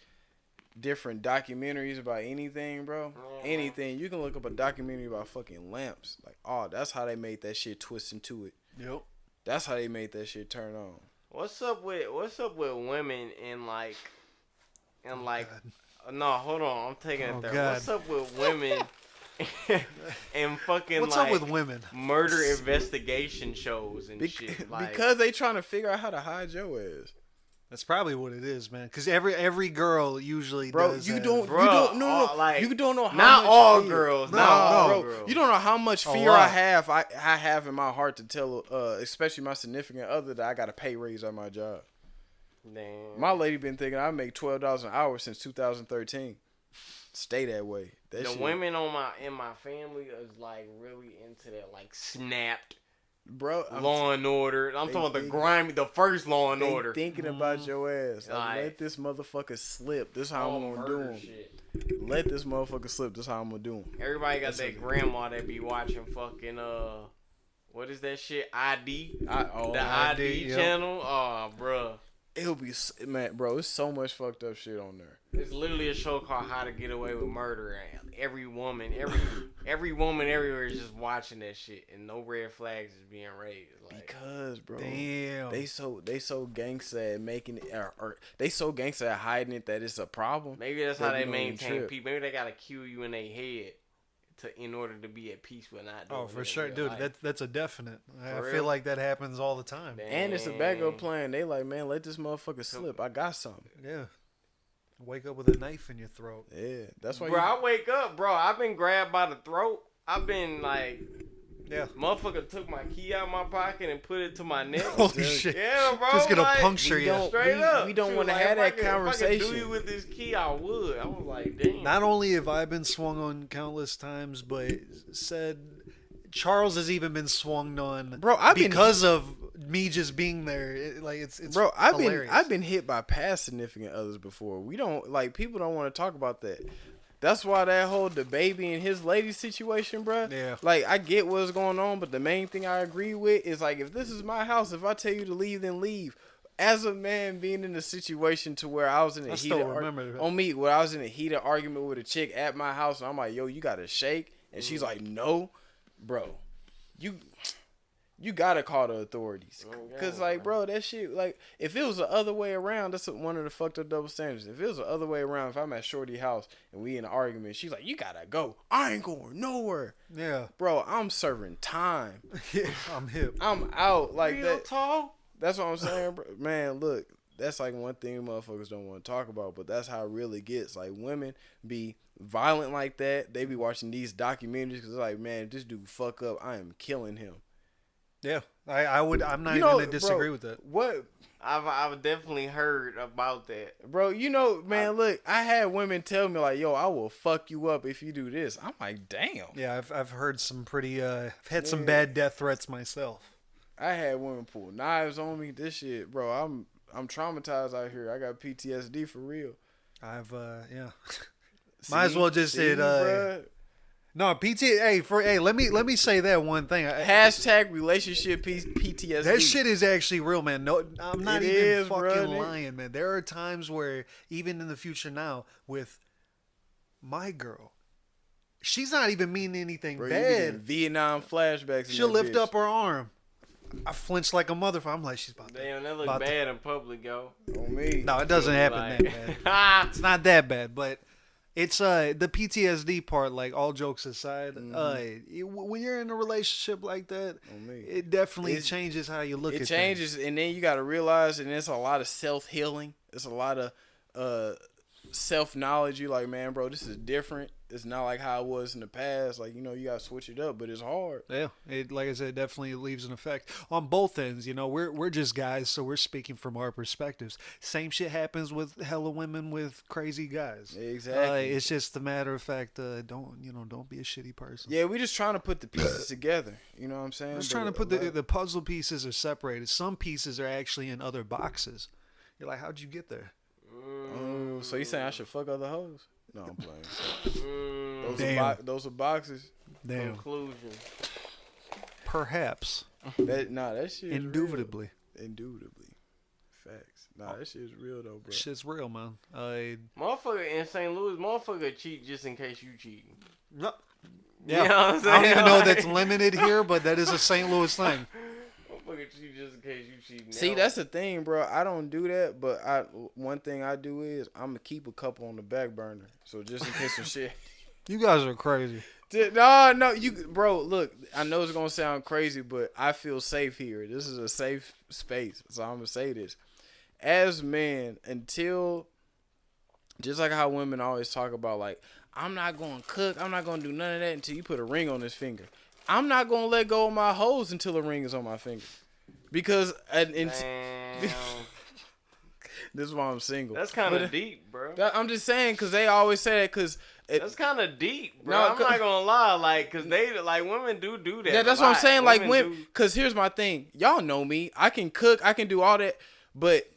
different documentaries about anything, bro. Anything. You can look up a documentary about fucking lamps. Like, oh, that's how they made that shit twist into it.
Yep.
That's how they made that shit turn on.
What's up with women and like
God.
no, hold on, I'm taking it there.
God.
What's up with women and fucking
What's
like
up with women?
murder investigation shows and shit? Like,
because they trying to figure out how to hide your ass.
That's probably what it is, man. Because every girl usually
Bro,
does.
you
have-
don't,
Bro,
you don't, no,
all, like,
you don't know how
not
much
all
fear.
girls,
No,
not all
bro,
girls.
you don't know how much
A
fear
lot.
I have in my heart to tell, especially my significant other, that I got a pay raise at my job.
Damn.
My lady been thinking I make $12 an hour since 2013. Stay that way. That
the
shit,
women in my family is like really into that, like Snapped,
bro.
Law and Order. I'm
they
talking about the
think-
grimy, the first Law and
They
Order.
thinking about your ass. Like,
Like-
let this motherfucker slip. This how
All
I'm gonna do
murder
him.
shit.
Let this motherfucker slip. This how I'm gonna do him.
Everybody got
That's
that
a-
grandma that be watching fucking what is that shit? ID. The
ID,
ID
yep.
channel. Oh, bruh.
It'll be, man, bro. It's so much fucked up shit on there.
It's literally a show called How to Get Away with Murder, and every woman everywhere is just watching that shit, and no red flags is being raised. Like,
Because, bro,
Damn.
they so gangsta at making it, or they so gangsta at hiding it that it's a problem.
maybe that's
That
how
we
they
don't even
maintain
trip.
people. Maybe they gotta cue you in their head in order to be at peace with not doing
Oh,
it
for
in
sure,
real
dude.
life.
That's a definite. I
For
feel
real?
like that happens all the time.
Damn.
And it's a backup plan. They like, man, let this motherfucker slip. I got something.
Yeah. Wake up with a knife in your throat.
Yeah, that's why.
Bro, I wake up, bro. I've been grabbed by the throat. I've been like,
Yeah.
motherfucker took my key out of my pocket and put it to my neck.
Holy shit.
Yeah, bro.
Just gonna
like,
puncture
we
you.
don't-
Straight up.
we don't
She
wanna
was
have that
if I could
conversation.
do you with this key, I would. I was like, damn.
Not only have I been swung on countless times, but said Charles has even been swung on,
Bro, I've been-
because of me just being there. It's
Bro,
hilarious.
I've been hit by past significant others before. We don't like people don't want to talk about that. That's why that whole the baby and his lady situation, bro.
Yeah.
Like I get what's going on, but the main thing I agree with is like if this is my house, if I tell you to leave, then leave. As a man being in a situation to where I was in a
I still
heated
remember that.
on me, where I was in a heated argument with a chick at my house, and I'm like, yo, you gotta shake, and she's like, no, bro, you gotta call the authorities. Cause like, bro, that shit, like, if it was the other way around, that's one of the fucked up double standards. If it was the other way around, if I'm at Shorty house and we in an argument, she's like, you gotta go. I ain't going nowhere.
Yeah.
Bro, I'm serving time.
I'm hip.
I'm out like
Real
that.
talk.
That's what I'm saying, bro. Man, look, that's like one thing motherfuckers don't want to talk about, but that's how it really gets. Like, women be violent like that. They be watching these documentaries because they're like, man, if this dude fuck up, I am killing him.
Yeah. I'm not
You
even
know,
gonna disagree
bro,
with that.
What,
I've definitely heard about that.
bro? You know, man, look, I had women tell me like, yo, I will fuck you up if you do this. I'm like, damn.
Yeah, I've heard some pretty I've had some
Yeah.
bad death threats myself.
I had women pull knives on me. This shit, bro. I'm traumatized out here. I got PTSD for real.
I've yeah. Might as well just hit
bruh.
no PT. Let me say that one thing.
Hashtag relationship PTSD.
That shit is actually real, man. No, I'm not
It
even
is,
fucking
bro.
lying, man. There are times where, even in the future now, with my girl, she's not even meaning anything
Bro, you be getting
bad.
Vietnam flashbacks. in
She'll
that
lift
bitch.
up her arm. I flinch like a motherfucker. I'm like, she's about to.
Damn, that look
About to-
bad in public, yo.
On me.
No, it doesn't happen
Like-
that bad. It's not that bad, but it's the PTSD part. Like, all jokes aside, when you're in a relationship like that,
On me.
it definitely
It's-
changes how you look at
It
things.
changes, and then you got to realize, and it's a lot of self healing. It's a lot of self knowledge. You like, man, bro, this is different. It's not like how it was in the past. Like, you know, you got to switch it up, but it's hard.
Yeah, it, like I said, definitely leaves an effect on both ends. You know, we're just guys, so we're speaking from our perspectives. Same shit happens with hella women with crazy guys.
Exactly.
It's just a matter of fact. Don't be a shitty person.
Yeah, we just trying to put the pieces together. You know what I'm saying?
We're just
But
trying to put
a lot-
the puzzle pieces are separated. Some pieces are actually in other boxes. You're like, how'd you get there?
Oh, so you saying I should fuck other hoes? No, I'm playing.
Damn.
Those are boxes.
Damn.
Conclusion.
Perhaps.
That shit is
Indubitably.
real. Indubitably. Facts. Nah, that shit is real though, bro.
Shit's real, man.
Motherfucker in St. Louis, motherfucker cheat just in case you cheating.
Yeah.
You know what I'm
I don't
saying?
even know
Like-
that's limited here, but that is a St. Louis thing.
Motherfucker with you just in case you cheating.
See, that's the thing, bro. I don't do that, but one thing I do is I'm gonna keep a couple on the back burner, so just in case some shit.
You guys are crazy.
No, bro. Look, I know it's gonna sound crazy, but I feel safe here. This is a safe space, so I'm gonna say this. As men, until just like how women always talk about, like, I'm not gonna cook, I'm not gonna do none of that until you put a ring on this finger. I'm not gonna let go of my hose until a ring is on my finger, because this is why I'm single.
That's kind of deep, bro.
I'm just saying, because they always say that, because
that's kind of deep, bro. I'm not gonna lie, like, because they, like, women do that.
Yeah, that's what I'm saying. Like, because here's my thing. Y'all know me. I can cook. I can do all that. But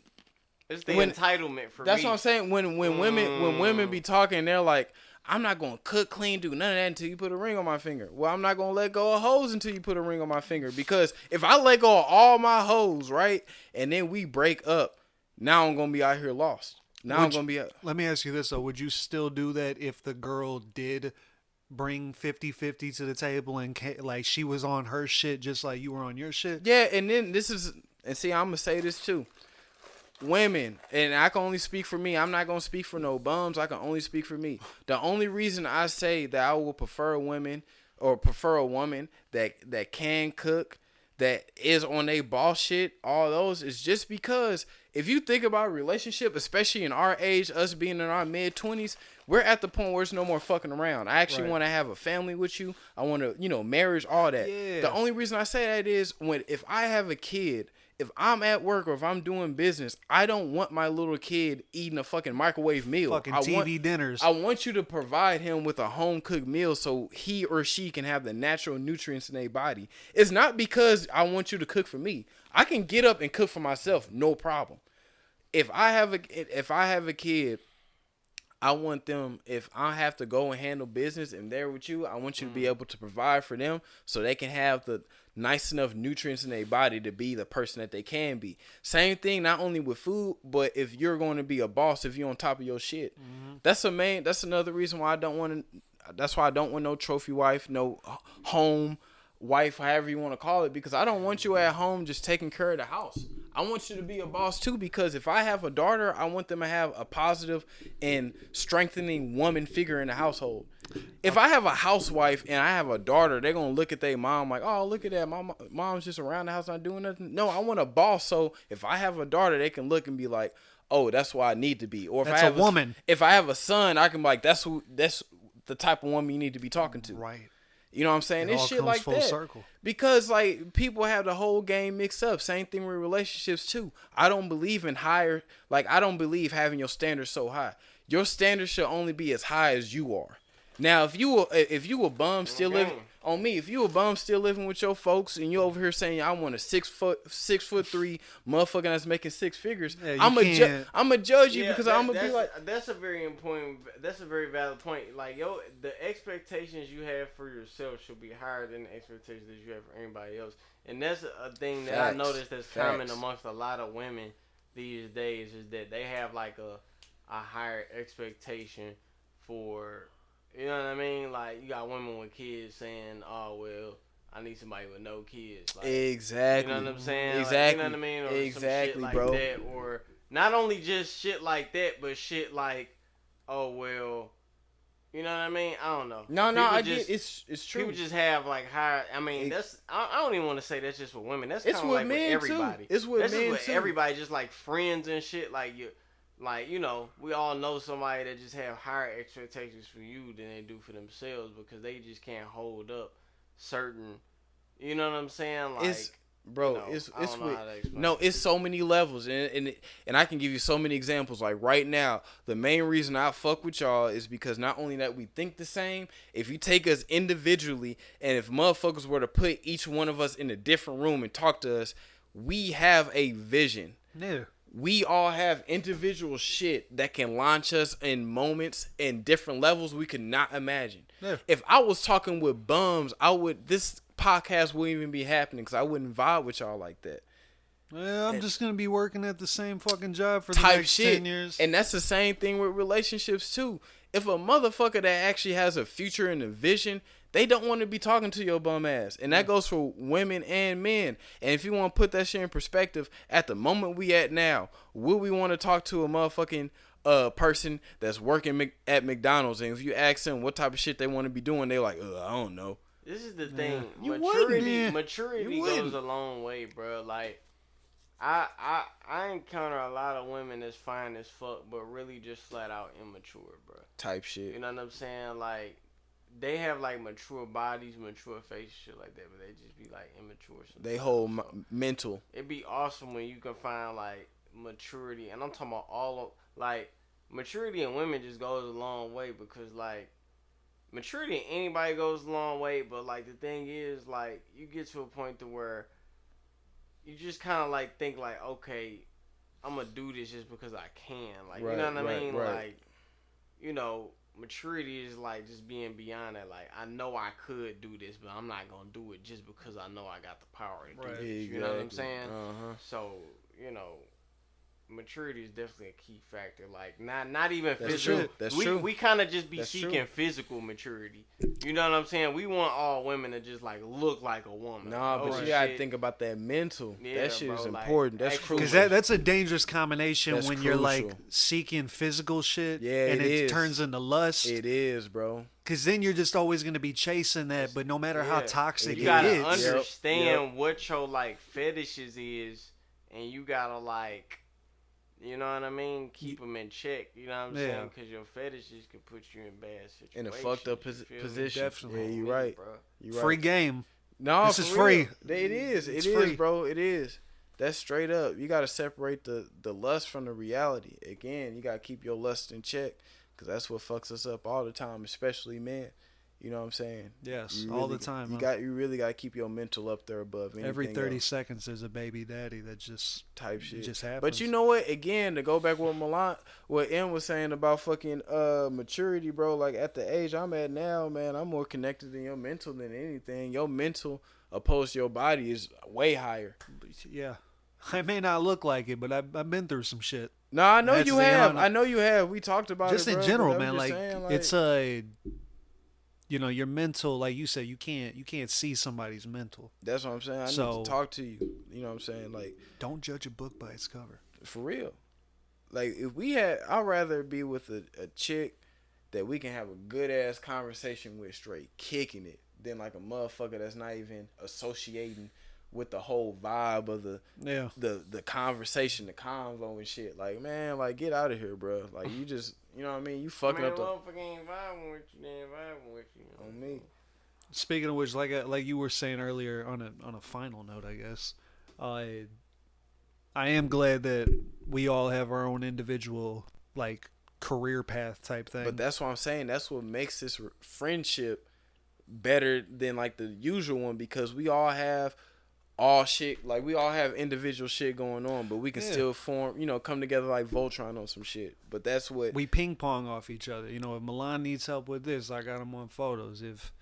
it's the entitlement for me.
That's what I'm saying. When women be talking, they're like, I'm not gonna cook, clean, do none of that until you put a ring on my finger. Well, I'm not gonna let go of hoes until you put a ring on my finger. Because if I let go of all my hoes, right, and then we break up, now I'm gonna be out here lost. I'm gonna be.
Let me ask you this though: would you still do that if the girl did bring 50-50 to the table and like she was on her shit just like you were on your shit?
Yeah, and then see, I'm gonna say this too. Women, and I can only speak for me. I'm not gonna speak for no bums. I can only speak for me. The only reason I say that I would prefer a woman that can cook, that is on they boss shit, all those, is just because if you think about a relationship, especially in our age, us being in our mid-20s, we're at the point where it's no more fucking around. I actually want to have a family with you. I want to, marriage, all that. Yeah. The only reason I say that is if I have a kid, if I'm at work or if I'm doing business, I don't want my little kid eating a fucking microwave meal.
Fucking TV dinners.
I want you to provide him with a home-cooked meal so he or she can have the natural nutrients in their body. It's not because I want you to cook for me. I can get up and cook for myself, no problem. If I have a kid, I want them, if I have to go and handle business and they're with you, I want you to be able to provide for them so they can have the nice enough nutrients in their body to be the person that they can be. Same thing, not only with food, but if you're going to be a boss, if you're on top of your shit. That's another reason why that's why I don't want no trophy wife, no home wife, however you want to call it, because I don't want you at home just taking care of the house. I want you to be a boss too, because if I have a daughter, I want them to have a positive and strengthening woman figure in the household. If I have a housewife and I have a daughter, they're going to look at their mom like, oh, look at that. My mom's just around the house not doing nothing. No, I want a boss. So if I have a daughter, they can look and be like, oh, that's why I need to be. Or if
that's
I have
a woman.
If I have a son, I can be like, that's the type of woman you need to be talking to.
Right.
You know what I'm saying? It's shit like that.
Circle.
Because like people have the whole game mixed up. Same thing with relationships too. I don't believe in I don't believe having your standards so high. Your standards should only be as high as you are. Now, if you a bum still living on me, if you a bum still living with your folks and you over here saying I want a 6'3" motherfucker that's making six figures,
yeah,
I'm a judge you because I'm gonna be like.
That's a very valid point. Like the expectations you have for yourself should be higher than the expectations that you have for anybody else, and that's a thing that I noticed that's common amongst a lot of women these days is that they have like a higher expectation for. You know what I mean? Like, you got women with kids saying, oh, well, I need somebody with no kids. Like,
exactly.
You know what I'm saying?
Exactly.
Like, you know what I mean? Or
exactly,
some shit like
bro.
that. Or not only just shit like that, but shit like, oh, well, you know what I mean? I don't know.
No, I get it's true.
People just have, like, higher, I mean, I don't even want to say that's just for women. That's kind of like with everybody.
It's with
that's
men,
just with everybody, just like friends and shit. Like, we all know somebody that just have higher expectations for you than they do for themselves because they just can't hold up certain, you know what I'm saying? Like,
it's so many levels and I can give you so many examples. Like right now, the main reason I fuck with y'all is because not only that we think the same, if you take us individually and if motherfuckers were to put each one of us in a different room and talk to us, we have a vision.
Yeah.
We all have individual shit that can launch us in moments and different levels we could not imagine.
Yeah.
If I was talking with bums, this podcast wouldn't even be happening because I wouldn't vibe with y'all like that.
Well, I'm just gonna be working at the same fucking job for the
type
next
shit.
10 years.
And that's the same thing with relationships too. If a motherfucker that actually has a future and a vision, they don't want to be talking to your bum ass. And that goes for women and men. And if you want to put that shit in perspective, at the moment we at now, will we want to talk to a motherfucking person that's working at McDonald's? And if you ask them what type of shit they want to be doing, they're like, I don't know.
This is the thing.
You
Maturity
wouldn't.
goes a long way, bro. Like, I encounter a lot of women that's fine as fuck, but really just flat out immature, bro.
Type shit.
You know what I'm saying? Like, they have like mature bodies, mature faces, shit like that, but they just be like immature. Sometimes.
They hold mental.
It'd be awesome when you can find like maturity, and I'm talking about all of like maturity in women just goes a long way because like maturity in anybody goes a long way, but like the thing is like you get to a point to where you just kind of like think like, okay, I'm gonna do this just because I can, like
Right,
you know what I
right,
mean,
right.
like you know. Maturity is like just being beyond that. Like I know I could do this, but I'm not gonna do it just because I know I got the power to do
Right.
this. You know what I'm
Exactly.
saying?
Uh-huh.
So you know, maturity is definitely a key factor. Like not even
That's
physical.
true. That's
we
true.
we kind of just be
That's
seeking
true.
physical maturity. You know what I'm saying? We want all women to just like look like a woman.
Nah, but
Oh,
you gotta
shit.
think about that mental.
Yeah,
that shit
bro,
is
like,
important. That's
actual-
crucial.
Because that's a dangerous combination
That's
when you're like
crucial.
seeking physical shit,
Yeah,
and
it
it
is.
turns into lust.
It is, bro.
Because then you're just always gonna be chasing that, but no matter how
Yeah.
toxic
It
You
it
gotta
gets,
Yep,
understand
yep.
what your like fetishes is, and you gotta like, you know what I mean, keep them in check. You know what I'm
Yeah.
saying? Because your fetishes could put you in bad situations.
In a fucked up
you feel me?
position.
Definitely.
Yeah, you right.
Bro.
You right.
free game.
No,
This
for
is
real.
free.
It is.
It's
It is,
free.
bro. It is. That's straight up. You gotta separate the lust from the reality. Again, you gotta keep your lust in check, cause that's what fucks us up all the time, especially men. You know what I'm saying?
Yes,
You
all
really-
the time.
You
huh?
you really gotta keep your mental up there above anything
Every 30
else
seconds, there's a baby daddy that just
type shit.
just happens.
But you know what? Again, to go back with what M was saying about fucking maturity, bro. Like at the age I'm at now, man, I'm more connected to your mental than anything. Your mental opposed to your body is way higher.
yeah, I may not look like it, but I've been through some shit.
No, I know
That's
you
the- you know,
have.
no-
I know you have. We talked about
Just
it,
in
bro,
general,
but I'm
man.
just
Like,
saying,
it's a, you know, your mental. Like you said, you can't see somebody's mental.
That's what I'm saying. I need
So-
to talk to you. You know what I'm saying? Like,
Don't judge a book by its cover.
for real. Like, if we had, I'd rather be with a chick that we can have a good ass conversation with, straight kicking it, than like a motherfucker that's not even associating with the whole vibe of
Yeah.
the conversation, the convo and shit. Like, man, like, get out of here, bro. Like, you just, you know what I mean? You fucking
Man,
up the
motherfucker ain't vibing with you, they ain't vibing with you.
on me.
Speaking of which, like you were saying earlier, on a final note, I guess, I am glad that we all have our own individual like career path type thing.
But that's what I'm saying. That's what makes this friendship better than like the usual one, because we all have all shit, like we all have individual shit going on, but we can
Yeah.
still form, come together like Voltron on some shit. But that's what
we ping pong off each other. You know, if Milan needs help with this, I got him on photos. If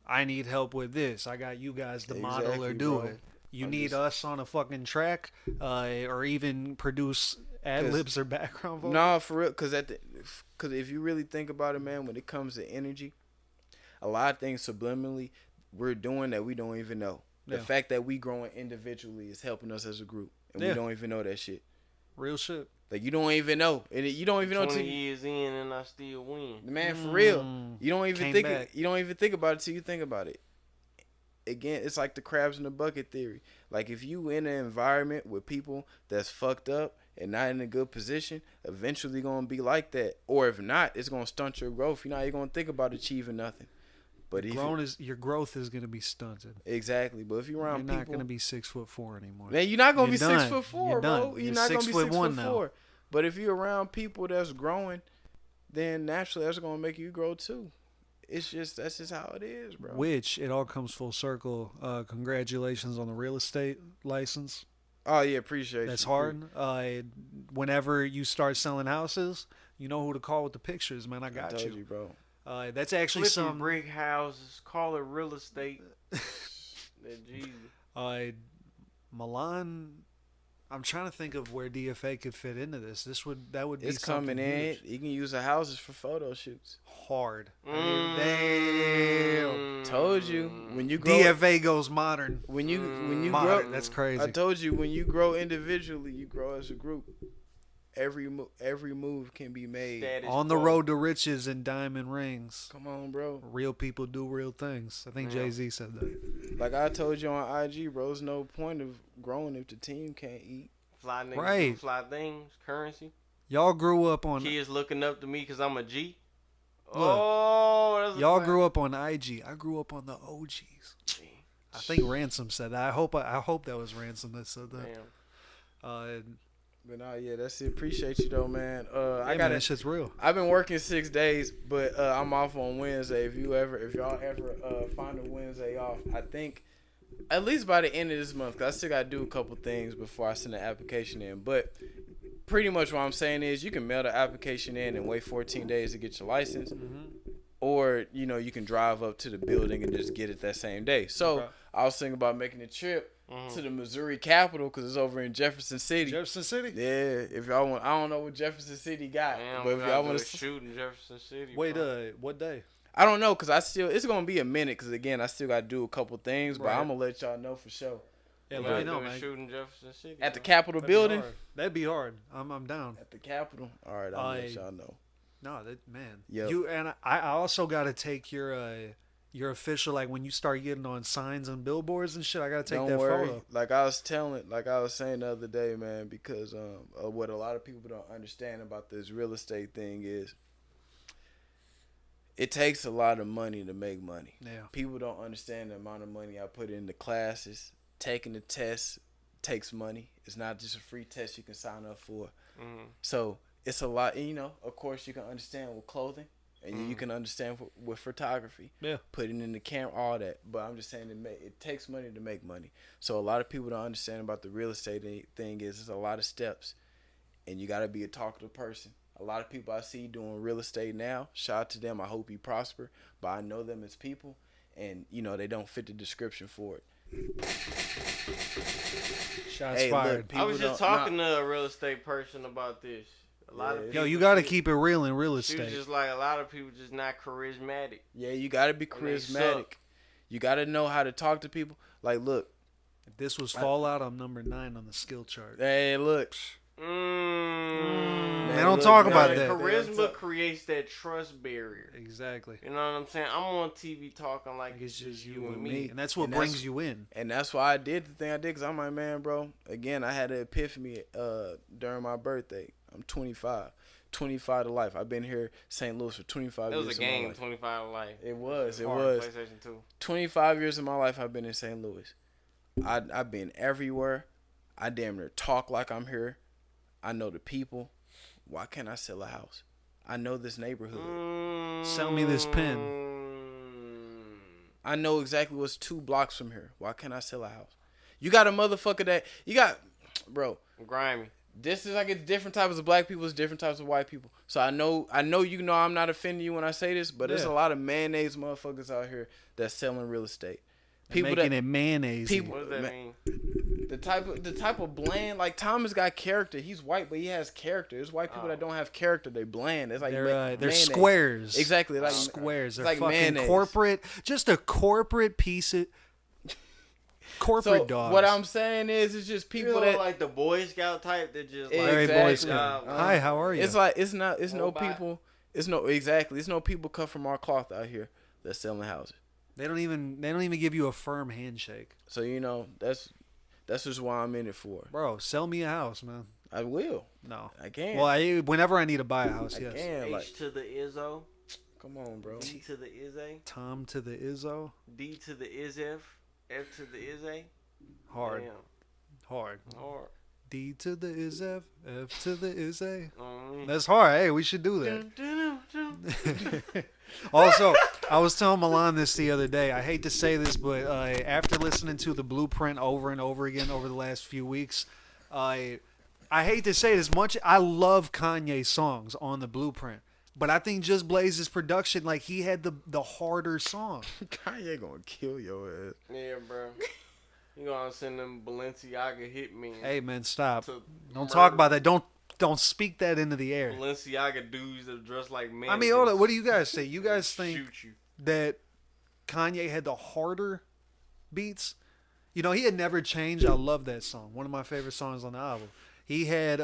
I need help with this, I got you guys to model or
Exactly,
do
bro.
it. You
I'm
need
just-
us on a fucking track, or even produce ad libs or background vocals.
No, for real, because if you really think about it, man, when it comes to energy, a lot of things subliminally we're doing that we don't even know. The
Yeah.
fact that we growing individually is helping us as a group, and
Yeah.
we don't even know that shit.
Real shit.
Like, you don't even know, and you don't even know
20
till
years in and I still win.
man, for real.
Mm.
You don't even
Came
think
back.
you don't even think about it till you think about it. Again, it's like the crabs in the bucket theory. Like, if you in an environment with people that's fucked up and not in a good position, eventually gonna be like that. Or if not, it's gonna stunt your growth. You're not even gonna think about achieving nothing. But if
Your growth is gonna be stunted.
exactly, but if you're around
You're not
people,
gonna be 6'4" anymore.
man, you're not gonna
You're
be
done.
6'4",
You're
bro.
done.
You're
You're
not gonna be
6'1" now.
6'4". But if you're around people that's growing, then naturally that's gonna make you grow too. That's just how it is, bro.
Which it all comes full circle. Congratulations on the real estate license.
Oh yeah, appreciate
That's
you.
hard. Whenever you start selling houses, you know who to call with the pictures, man. I
I
got
told
you.
you, bro.
That's actually
Flipping
some.
brick houses, call it real estate. That Jesus.
Milan I'm trying to think of where DFA could fit into this. That would be
It's
something
coming in.
huge.
You can use the houses for photo shoots.
Hard.
Mm.
Told you when you grow.
DFA goes modern.
When you
Modern.
grow,
That's crazy.
I told you when you grow individually, you grow as a group. Every move can be made.
Status
On the
quo.
road to riches and diamond rings.
Come on, bro.
Real people do real things. I think
Yeah.
Jay-Z said that.
Like I told you on IG, bro, there's no point of growing if the team can't eat.
Fly niggas
Right.
do fly things, currency.
Y'all grew up on
Kids looking up to me because I'm a G.
Look,
That's a
y'all
fact.
grew up on IG. I grew up on the OGs. I think Ransom said that. I hope that was Ransom that said that.
Damn.
But nah, yeah, that's it. Appreciate you though, man. I
Man,
got
that shit's real.
I've been working 6 days, but I'm off on Wednesday. If y'all ever find a Wednesday off, I think at least by the end of this month, 'cause I still gotta do a couple things before I send the application in. But pretty much what I'm saying is you can mail the application in and wait 14 days to get your license, or you can drive up to the building and just get it that same day. So
Okay.
I was thinking about making a trip to the Missouri Capitol because it's over in Jefferson City.
Jefferson City?
Yeah, if y'all want, I don't know what Jefferson City got,
Damn,
but if y'all want
to
to,
shoot in Jefferson City.
Wait,
bro.
what day?
I don't know because it's gonna be a minute because again I still gotta do a couple things, but
Right.
I'm gonna let y'all know for sure.
Yeah,
You
let me
gotta
know,
do a
man.
shoot in Jefferson City.
At the
bro.
Capitol
That'd be
building,
hard. That'd be hard. I'm down.
at the Capitol. All right, I'll let y'all know.
No, that man.
Yep.
You and I also got to take your official, like when you start getting on signs and billboards and shit. I got to take
Don't
that
worry.
photo.
Like I was saying the other day, man, because what a lot of people don't understand about this real estate thing is it takes a lot of money to make money.
Yeah.
People don't understand the amount of money I put into classes. Taking the test takes money. It's not just a free test you can sign up for.
Mhm.
So it's a lot. And, of course, you can understand with clothing, and you can understand with photography.
Yeah.
Putting in the camera, all that. But I'm just saying it takes money to make money. So a lot of people don't understand about the real estate thing is there's a lot of steps, and you got to be a talkative person. A lot of people I see doing real estate now, shout out to them. I hope you prosper. But I know them as people, and, they don't fit the description for it.
Shots
Hey,
fired.
look,
I was
people
just
don't-
talking to a real estate person about this. A lot of
Yeah.
people.
Yo, you got to
just-
keep it real in real
She was
estate.
just like a lot of people just not charismatic.
Yeah, you got to be
And they
charismatic.
suck.
You got to know how to talk to people. Like, look.
If this was Fallout, I'm number 9 on the skill chart.
Hey, look.
Man,
Man,
don't
look,
talk
man,
about
man,
that.
Charisma creates that trust barrier.
Exactly.
You know what I'm saying? I'm on TV talking like
Like
it's
it's
just you and me.
me.
And that's what
And
brings
that's-
you in.
And that's why I did the thing I did, because I'm like, man, bro, again, I had an epiphany during my birthday. I'm 25. 25 to life. I've been here, St. Louis, for 25
It
years
was a
of my
game,
life.
25 life.
It was.
Hard, PlayStation 2.
25 years of my life I've been in St. Louis. I've been everywhere. I damn near talk like I'm here. I know the people. Why can't I sell a house? I know this neighborhood.
Sell me this pen.
I know exactly what's 2 blocks from here. Why can't I sell a house? You got a motherfucker that you got, bro.
Grimy.
This is like it's different types of black people, it's different types of white people. So I know I'm not offending you when I say this, but there's
Yeah.
a lot of mayonnaise motherfuckers out here that's selling real estate.
And making it mayonnaise.
people-
What does that
Man.
mean?
The type of bland, like Thomas got character. He's white, but he has character. There's white people that don't have character. They bland. It's like
They're
mayonnaise.
squares.
Exactly, like
Squares. They're
like
fucking
mayonnaise.
corporate. Just a corporate piece of corporate
So
dogs.
what I'm saying is, it's just
You
people
know,
that
like the Boy Scout type that just like
Very Boy
Exactly.
Scout.
Uh,
Hi, how are you?
it's like it's no
Robot.
people. It's no people cut from our cloth out here that's selling houses.
They don't even give you a firm handshake,
So that's just why I'm in it for.
bro. Sell me a house, man.
I will.
No.
I can.
Well, whenever I need to buy a house,
I
yes.
can. Like,
H to the Izzo,
come on, bro.
D to the Izzy,
Tom to the Izzo.
D to the Izf, F to the Izzy.
Hard.
Damn.
Hard.
Hard.
D to the Izf. F to the Izzy.
Mm.
That's hard. Hey, we should do that. Also, I was telling Milan this the other day. I hate to say this, but after listening to the Blueprint over and over again over the last few weeks, I hate to say it as much. I love Kanye's songs on the Blueprint, but I think Just Blaze's production, like he had the harder song.
Kanye gonna kill your ass.
Yeah, bro. You gonna send them Balenciaga hitmen.
Hey man, stop!
to
Don't
murder
talk about that. Don't speak that into the air.
Balenciaga dudes that are dressed like men.
I mean, hold on. What do you guys say? You guys think
shoot you?
that Kanye had the harder beats? You know, he had Never Changed. I love that song. One of my favorite songs on the album. He had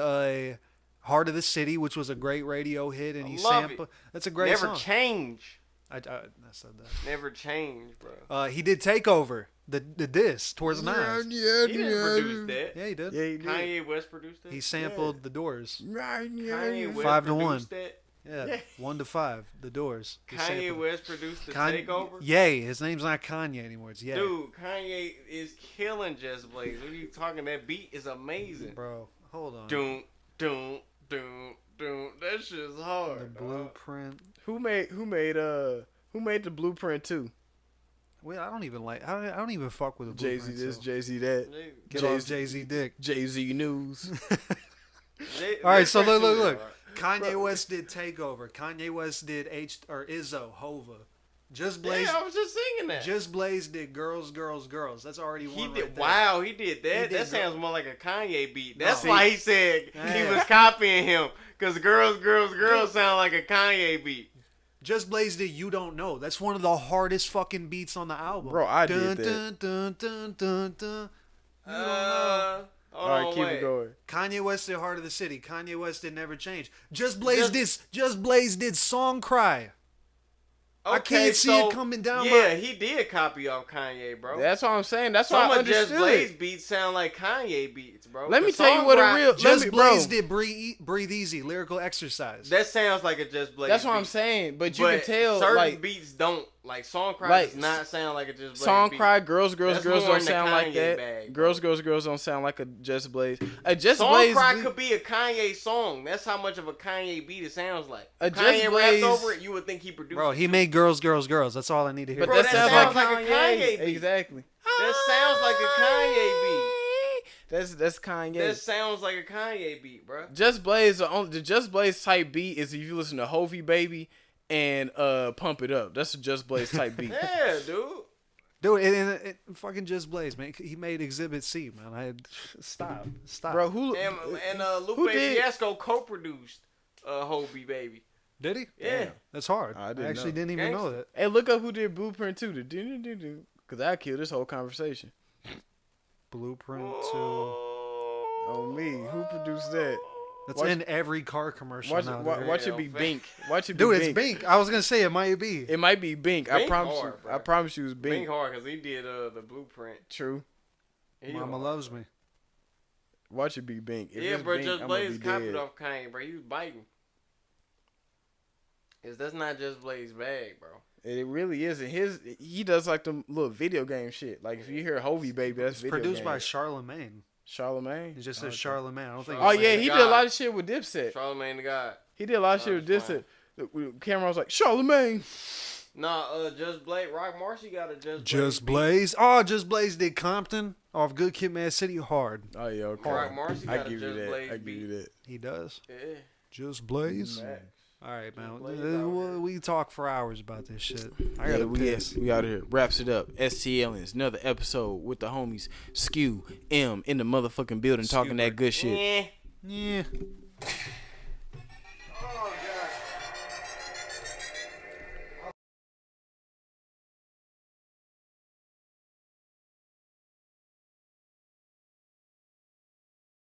Heart of the City, which was a great radio hit, and
I
he
love
sampled.
it.
That's a great
Never
song.
change.
I said that.
Never change, bro.
He did Takeover, the diss towards the Nines.
He didn't produce that.
Yeah, he did.
Yeah, he did.
Kanye West produced that.
He sampled The Doors.
Kanye West
5 to 1.
produced that.
Yeah, 1 to 5. The Doors. He
Kanye
sampled-
West produced the
Kanye,
Takeover.
Yay. His name's not Kanye anymore. It's Yay.
Dude, Kanye is killing Just Blaze. What are you talking? That beat is amazing.
Bro, hold on.
Doom, doom, doom, doom. That shit's
The
hard.
Blueprint.
Who made the Blueprint 2?
Well, I don't even fuck with the
Jay
Blueprint.
Z this,
so.
Jay Z that.
Get off Jay-Z dick.
Jay Z News.
All right, so look. Kanye West did Takeover. Kanye West did Izzo, Hova. Just Blaze.
Yeah, I was just singing that.
Just Blaze did Girls, Girls, Girls. That's already
He
one
did.
right there.
Wow, he did that.
He did
That sounds more like a Kanye beat.
No.
That's
See?
why he said he
Yeah.
was copying him. Cause girls, girls, girls sound like a Kanye beat.
Just Blaze did You Don't Know. That's one of the hardest fucking beats on the album.
Bro, I did that.
Dun, dun, dun, dun, dun. You Don't Know.
Hold
All right,
on,
keep
wait.
it going.
Kanye West did Heart of the City. Kanye West did Never Change. Just Blaze did Song Cry. I can't see it coming down
Yeah,
my-
he did copy off Kanye, bro.
That's what I'm saying. That's
Some
why I
of Just
understood
Blaze
it.
beats sound like Kanye beats, bro.
Let me
The
tell you
song
what a
rap-
real.
Just
let me,
Blaze
bro,
did Breathe Easy, lyrical exercise.
That sounds like a Just Blaze.
That's what I'm
beat.
saying. But you
But
can tell,
certain
like,
beats don't. Like Song Cry
Like,
does not sound like a Just Blaze
Song
beat.
Cry, Girls, Girls,
That's
Girls
more
don't
in the
sound like
Kanye
that.
bag,
Girls, Girls, Girls don't sound like a Just Blaze. A Just
Song
Blaze.
Cry could be a Kanye song. That's how much of a Kanye beat it sounds like.
A
If
Just
Kanye
Blaze-
rapped over it, you would think he produced
Bro,
it.
he made Girls, Girls, Girls. That's all I need to hear.
But
Bro,
that
that
sounds
sounds
like
like a Kanye beat.
Exactly.
That sounds like a Kanye beat.
That's Kanye.
That sounds like a Kanye beat, bro.
Just Blaze. The Just Blaze type beat is if you listen to Hovey Baby and Pump It Up. That's a Just Blaze type beat.
Yeah, dude.
Dude, and fucking Just Blaze, man. He made Exhibit C, man. Stop.
Bro, who
And
who
Lupe
did?
Fiasco co-produced Hobie Baby.
Did he?
Yeah.
That's hard.
I
I,
didn't
actually
know.
didn't even know
Gangsta.
that.
Hey, look up who did Blueprint 2. Because I killed this whole conversation.
Blueprint 2.
Oh, me. Who produced that?
That's
Watch-
in every car commercial
Watch,
now.
watch
Yeah,
it be
fam.
Bink. Watch it be
Dude,
Bink.
it's Bink. I was going to say it might be.
It might be Bink. I
Bink
promise
hard,
you.
bro.
I promise you it's
Bink
Bink.
hard because he did the Blueprint.
True.
He
Mama
hard.
loves me.
Watch it be Bink. If
Yeah,
it's
bro.
Bink,
Just
I'm gonna
Blaze
be
copied
dead.
off Kanye, bro. He was biting. That's not Just Blaze bag, bro.
It really isn't. He does like them little video game shit. Like if you hear Hovey Baby, that's
It's
video
produced by
games.
Charlemagne.
Charlemagne.
It just says
Okay.
Charlemagne. I don't think
Oh
it's
yeah,
like-
he did a
God.
lot of shit with Dipset.
Charlemagne the God.
He did a lot of shit with
That's
Dipset. Cameron was like Charlemagne.
Nah, Just Blaze. Rock Marcy got a Just Blaze.
Just
beat.
Blaze. Oh, Just Blaze did Compton off Good Kid, Mad City hard.
Oh yeah, okay.
Rock Marcy
I
got a
give you
Just
that.
Blaze
I give you
beat.
that.
He does.
Yeah.
Just Blaze.
Facts.
All right, man.
Blaze out
We talk for hours about this shit. I
Yeah,
gotta
we
piss.
out of here. Wraps it up. STLiens. Another episode with the homies Skew M in the motherfucking building talking that good shit.
Yeah.
Yeah.